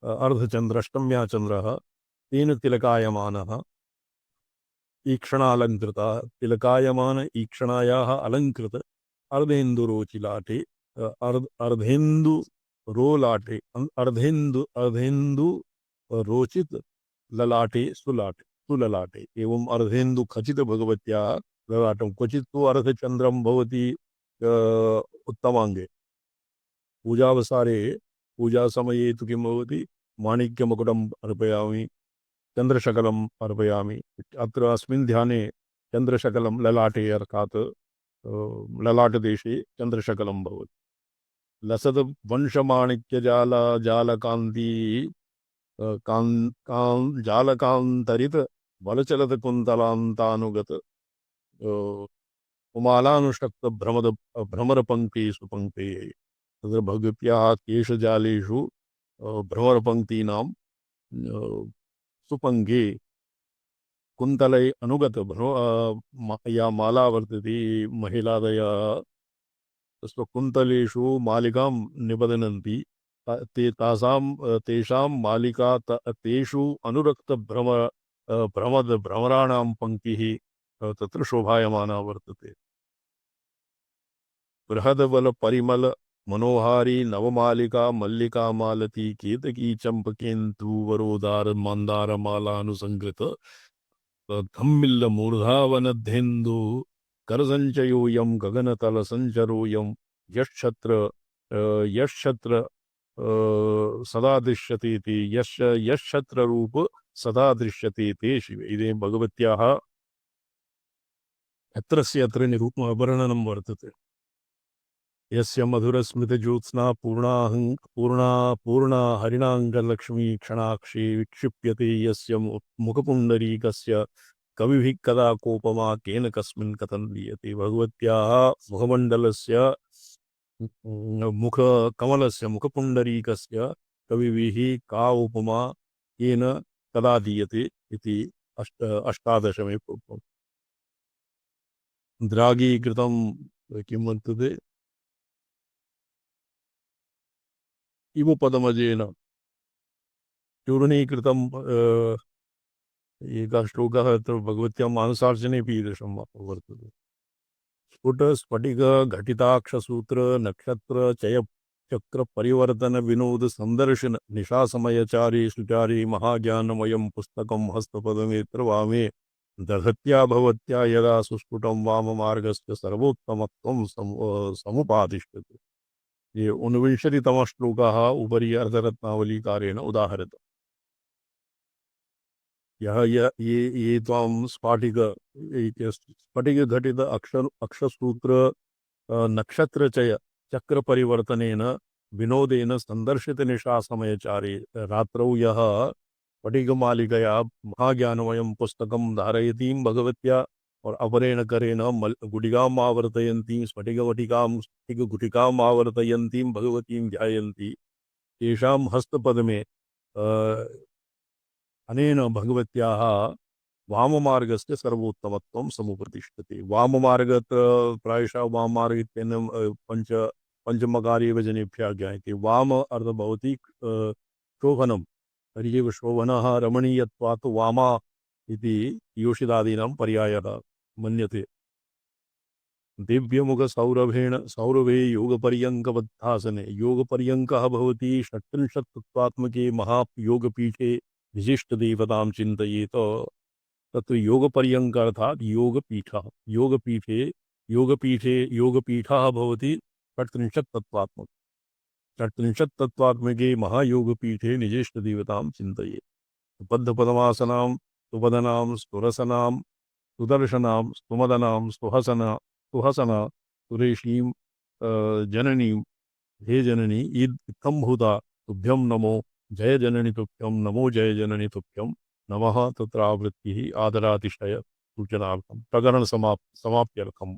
अर्धचन्द्रष्टम्या चन्द्रः तेन तिलकायमानः ईक्षणालङ्कृता तिलकायमान ईक्षणायाः अलङ्कृत अर्धेन्दुरोचिलाटे अर्धेन्दु रोचित ललाटे सुललाटे एवं अर्धेन्दु खचित भगवत्याः ललाटं क्वचित् तु अर्धचन्द्रं भवति उत्तमाङ्गे पूजावसारे पूजासमये तु किं भवति माणिक्यमकुटम् अर्पयामि चन्द्रशकलम् अर्पयामि अत्र अस्मिन् ध्याने चन्द्रशकलं ललाटे अर्थात् ललाटदेशे चन्द्रशकलं भवति लसद वंशमाणिक्यजालकान्ति जालकान्तरित बलचलत कुन्तलान्तानुगत कुमालानुषक्त भ्रमरपङ्क्ति सुपङ्क्ते तत्र भगवत्याः केशजालेषु भ्रमरपङ्क्तीनां सुपङ्गे कुन्तलै अनुगत या माला वर्तते महिलादयः स्वकुन्तलेषु मालिकां निबध्नन्ति तेषां मालिका तेषु अनुरक्त भ्रमराणां पङ्क्तिः तत्र शोभायमाना वर्तते बृहदबल परिमल मनोहारी नवमालिका मल्लिका मालती केतकी चंपकेन्दुवरोदार मंदार मालानुसंकृत धम्मिल्ल मूर्धावनद्धेन्दु करसञ्चयोऽयं गगनतल संचरोऽयं यश्छत्र सदा दृश्यते इति यश्छत्र रूप सदा दृश्यते ते शिवे इदे भगवत्याः यत्रस्य यत्र वर्णनं वर्तते यस्य मधुरस्मृतज्योत्स्ना पूर्णा हरिणाङ्गलक्ष्मी क्षणाक्षी विक्षिप्यते यस्य मुखपुण्डरीकस्य कविभिः कदा कोपमा केन कस्मिन् कथं दीयते भगवत्याः मुखमण्डलस्य मुखकमलस्य मुखपुण्डरीकस्य कविभिः का उपमा केन कदा दीयते इति अष्टादशमे पूर्वम् द्रागीकृतं किं वर्तते इव पदमजेन चूर्णीकृतं एकः श्लोकः अत्र भगवत्याः मानसार्चनेऽपि ईदृशं वर्तते स्फुट स्फटिक घटिताक्षसूत्र नक्षत्र चय चक्र परिवर्तन विनोद संदर्शन निशासमयचारी सुचारी महाज्ञानमयं पुस्तकं हस्तपदमेत्र वामे दधत्या भवत्या यदा सुस्फुटं वाममार्गस्य सर्वोत्तमत्वं समुपादिष्यते ये 49तम श्लोकः उपरि अर्धरत्नावलीकारेण उदाहरत ये त्वां स्फटिक घटित अक्षसूत्र नक्षत्रचय चक्र परिवर्तनेन विनोदेन संदर्शित निशा समयचारे रात्रौ यः स्फटिकमालिकया महाज्ञानमयं पुस्तकं धारयतीं भगवत्या और अपरेण करेण गुटिकाम् आवर्तयन्तीं स्फटिकगुटिकाम् आवर्तयन्तीं भगवतीं ध्यायन्ति तेषां हस्तपद्मे अनेन भगवत्याः वाममार्गस्य सर्वोत्तमत्वं समुपतिष्ठते। वाममार्ग प्रायशः वाममार्ग इत्यनेन पञ्चमकार्ये एव जनेभ्यः ज्ञायते। वाम अर्थः भवति शोभनं। तर्हि एव शोभनः रमणीयत्वात् वामा इति योषितादीनां पर्यायः मन्यते। दिव्यमुखसौरभेण सौरभे योगपर्यङ्कबद्धासने योगपर्यङ्कः भवति षट्त्रिंशत्तत्त्वात्मके महायोगपीठे विशिष्टदेवतां चिन्तयेत। तत्र योगपर्यङ्क अर्थात् योगपीठः। योगपीठः भवति षट्त्रिंशत्तत्त्वात्मक। षट्त्रिंशत्तत्त्वात्मके महायोगपीठे निजिष्टदेवतां चिन्तयेत्। बद्धपद्मासनां सुपदनां सुरसनां सुदर्शनां सुमदनां सुहसना सुरेशीं जननीं हे जननी इत्थं भूता तुभ्यं नमो जय जननी तुभ्यं नमो जय जननी तुभ्यं नमः। तत्र आवृत्तिः आदरातिशय सूचनार्थं प्रकरण समाप्त्यर्थं।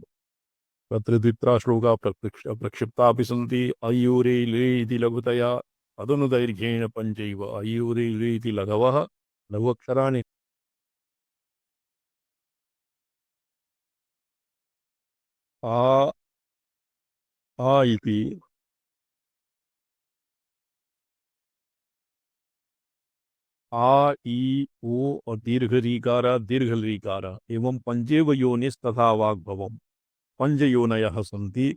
तत्र द्वित्रा श्लोका प्रक्षिप्तापि सन्ति। अयूरे ले इति लघुतया अदनुदैर्घ्येण पञ्चैव। अयूरे ले इति लघवः लघु अक्षराणि। आ इति आ ई ओ और दीर्घ रीकार एवं पंचेव योनिस्तथा वाग्भवम्। पंच योनयः सन्ति।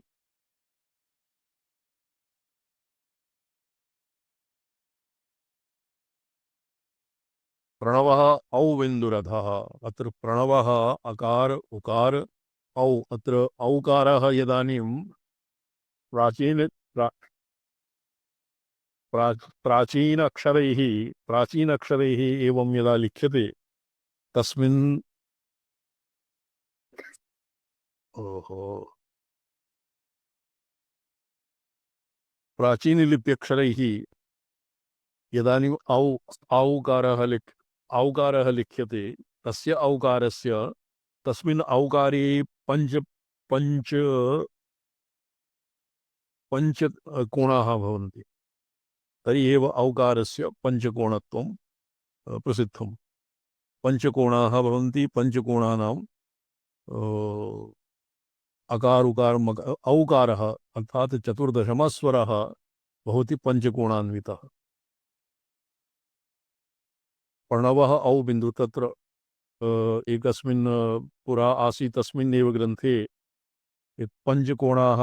प्रणवः औ बिन्दुरधः। अत्र प्रणवः अकार उकार औ। अत्र औकारः यदानीं प्राचीन प्राचीन अक्षरैः एवं यदा लिख्यते तस्मिन् प्राचीनलिप्यक्षरैः यदानीम् औकारः लिख्यते तस्य औकारस्य तस्मिन् औकारे पंच कोणाः भवन्ति। तर्हि एव औकारस्य पञ्चकोणत्वं प्रसिद्धं। पञ्चकोणाः भवन्ति। पञ्चकोणानां अकार उकार औकारः अर्थात् चतुर्दशमस्वरः भवति पञ्चकोणान्वितः। प्रणवः औ बिन्दु तत्र एकस्मिन् पुरा आसीत् तस्मिन्नेव ग्रन्थे पञ्चकोणाः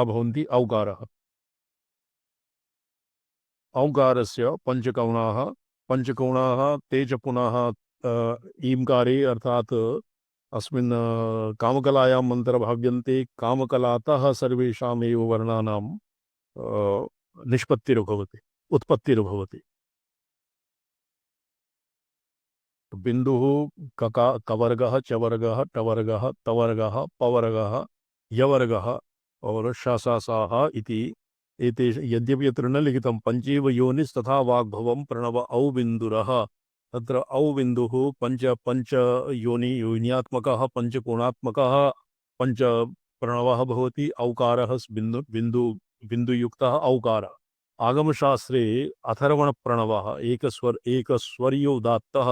भवन्ति औकारः। औकारस्य पञ्चकोणाः ते च पुनः ईंकारे अर्थात् अस्मिन् कामकलायाम् अन्तर्भाव्यन्ते। कामकलातः सर्वेषामेव वर्णानां उत्पत्तिर्भवति। बिन्दुः कवर्गः चवर्गः टवर्गः तवर्गः पवर्गः यवर्गः और शासासाः इति एते यद्यपि अत्र न लिखितं पंचेव योनिस्तथा वाग्भवं प्रणव औ बिन्दुरः। तत्र औ बिन्दुः पंच योन्यात्मकः पंचकोणात्मकः पंच प्रणवः भवति। औकारः बिन्दुयुक्तः औकारः। आगमशास्त्रे अथर्वण प्रणवः एकस्वर्यो उदात्तः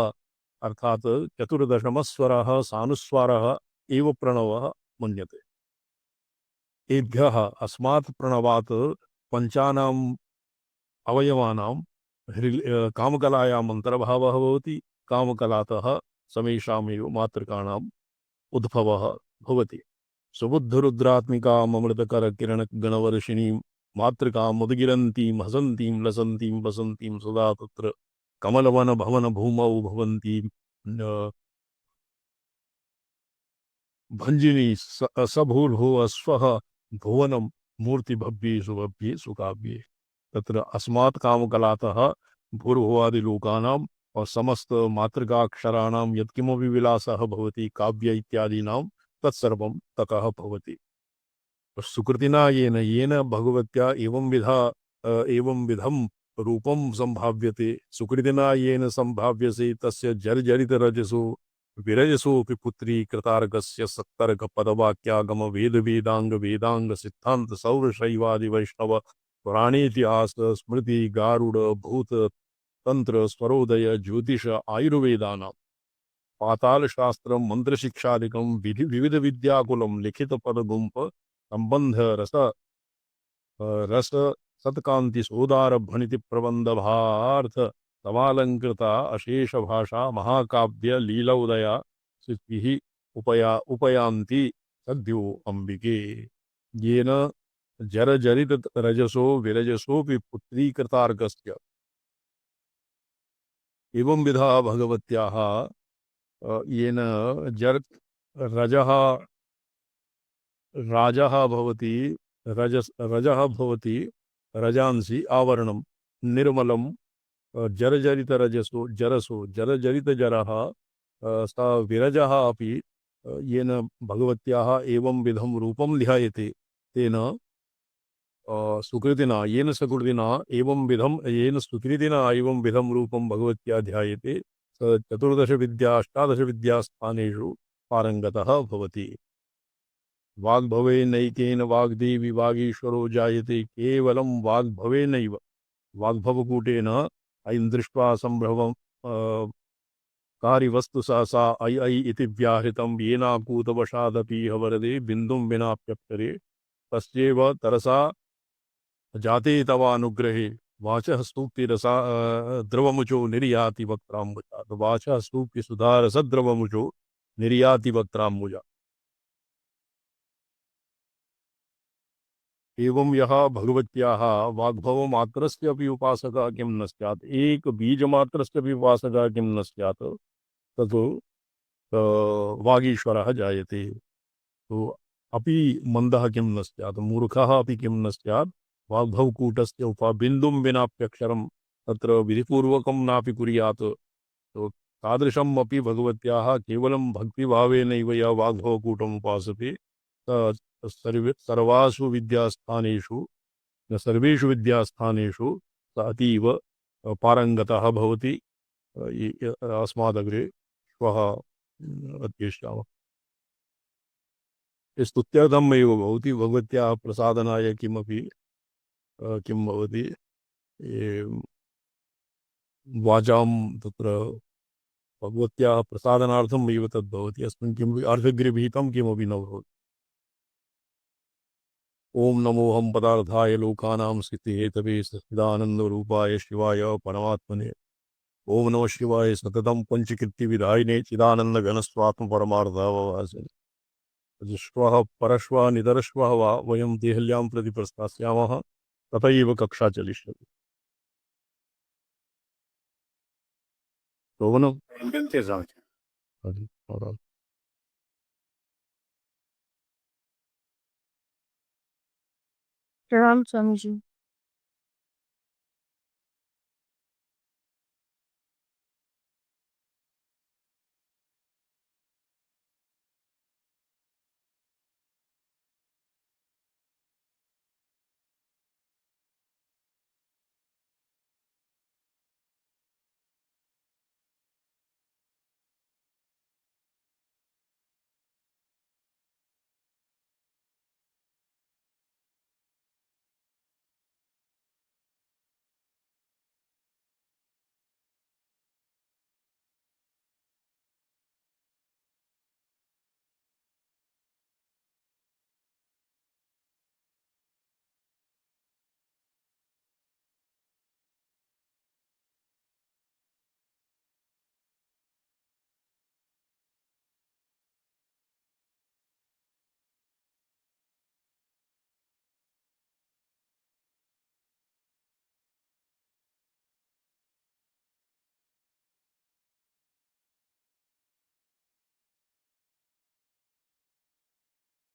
अर्थात चतुर्दशमस्वरः सानुस्वारः एव प्रणवः मन्यते। एभ्यः अस्मात् प्रणवात् पंचानाम् अवयवानां कामकलायाम् अन्तर्भावः भवति। कामकलातः समेषामेव मातृकाणाम् उद्भवः भवति। सुबुद्धरुद्रात्मिकाम् अमृतकरकिरणगणवर्षिणीं मातृकाम् उद्गिरन्तीं हसन्तीं लसन्तीं वसन्तीं सदा तत्र कमलवन भवन भूमौ भवन्तीं भञ्जिनी सभूर्भुवः स्वः भुवनं मूर्तिभव्येषु भव्येषु काव्ये। तत्र अस्मात् कामकलातः भूर्भुवादिलोकानाम् और समस्त मातृकाक्षराणां यत्किमपि विलासः भवति काव्य इत्यादीनां तत्सर्वं ततः भवति। सुकृतिना येन भगवत्या एवं विधं रूपं संभाव्यते। सुकृतिना येन संभाव्यसे तस्य जर्जरितरजसो विरजसोऽपि पुत्री कृतार्कस्य सत्तर्क पदवाक्यागम वेद वेदांग वेदांग सिद्धांत सौरशैवादि वैष्णव पुराणेतिहास स्मृति गारुड़ भूत तंत्र स्वरोदय ज्योतिष आयुर्वेदानां पाताल शास्त्र मंत्र शिक्षादिकं विधि विविध विद्याकुलं लिखित पद गुंप संबंध रस सत्कांति सोदार भणिति प्रबंध भार्थ समालंकृता अशेष भाषा महाकाव्य लीला उदया सिद्धिः उपयांति सद्यो अंबिके येन जरजरित रजसो विरजसोऽपि पुत्री कृतार्कस्य एवं विधा भगवत्याः येन जर रजः राजः भवति रजः भवति रजांसि आवरणं निर्मलं जरजरितरजसो जरसो जरजरितजरः स विरजः अपि येन भगवत्याः एवं विधं रूपं ध्यायते तेन सुकृतिना येन सकृतिना एवं विधं येन सुकृतिना एवं विधं रूपं भगवत्या ध्यायते स चतुर्दश विद्या अष्टादश विद्यास्थानेषु पारंगतः भवति। वाग्भवेनैकेन वाग्देवी वागीश्वरो जायते केवलं वाग्भवेनैव वाग्भवकूटेन ऐं दृष्ट्वा संभ्रमं कार्यवस्तु सा ऐ ऐ इति व्याहृतं येनाकूतवशादपि वरदे बिन्दुं विनाप्यक्षरे तस्यैव तरसा जाते तवानुग्रहे वाचः स्तूप्तिरसा द्रवमुचो निर्याति वक्त्राम्बुजा वाचः स्तूप्ति सुधारसद्रवमुचो निर्याति वक्त्राम्बुजा एवं यः भगवत्याः वाग्भवमात्रस्य अपि उपासकः किं न स्यात् एक बीजमात्रस्य अपि उपासकः किं न स्यात् ततो वागीश्वरः जायते तो अपि मंदः किं न स्यात् मूर्खः अपि किं न स्यात् वाग्भवकूटस्य बिन्दुं विनाप्यक्षरं तत्र विधिपूर्वकं नापि कुर्यात् तो तादृशम् अपि भगवत्याः केवलं भक्तिभावेनैव यः वाग्भवकूटम् उपासते सर्वासु विद्यास्थानेषु न सर्वेषु विद्यास्थानेषु स अतीव पारंगतः भवति। अस्मादग्रे श्वः अध्येष्यामः। स्तुत्यर्थम् एव भवति भगवत्याः प्रसादनाय किमपि किं भवति वाचां तत्र भगवत्याः प्रसादनार्थम् एव तद्भवति अस्मिन् किमपि अर्थगृहीतं किमपि न भवति। ओम नमोऽहं पदार्थाय लोकानां स्थितिहेतवे सच्चिदानन्दरूपाय शिवाय परमात्मने ओम नमः शिवाय सततं पंचकृत्यविधायिने चिदानन्दघनस्वात्म परमार्थावभासिने श्वः परश्वः नितरश्वः वा वयं देहल्यां प्रति प्रस्थास्यामः तथैव कक्षा चलिष्यति। शोभनम् प्रणाम स्वामी जी।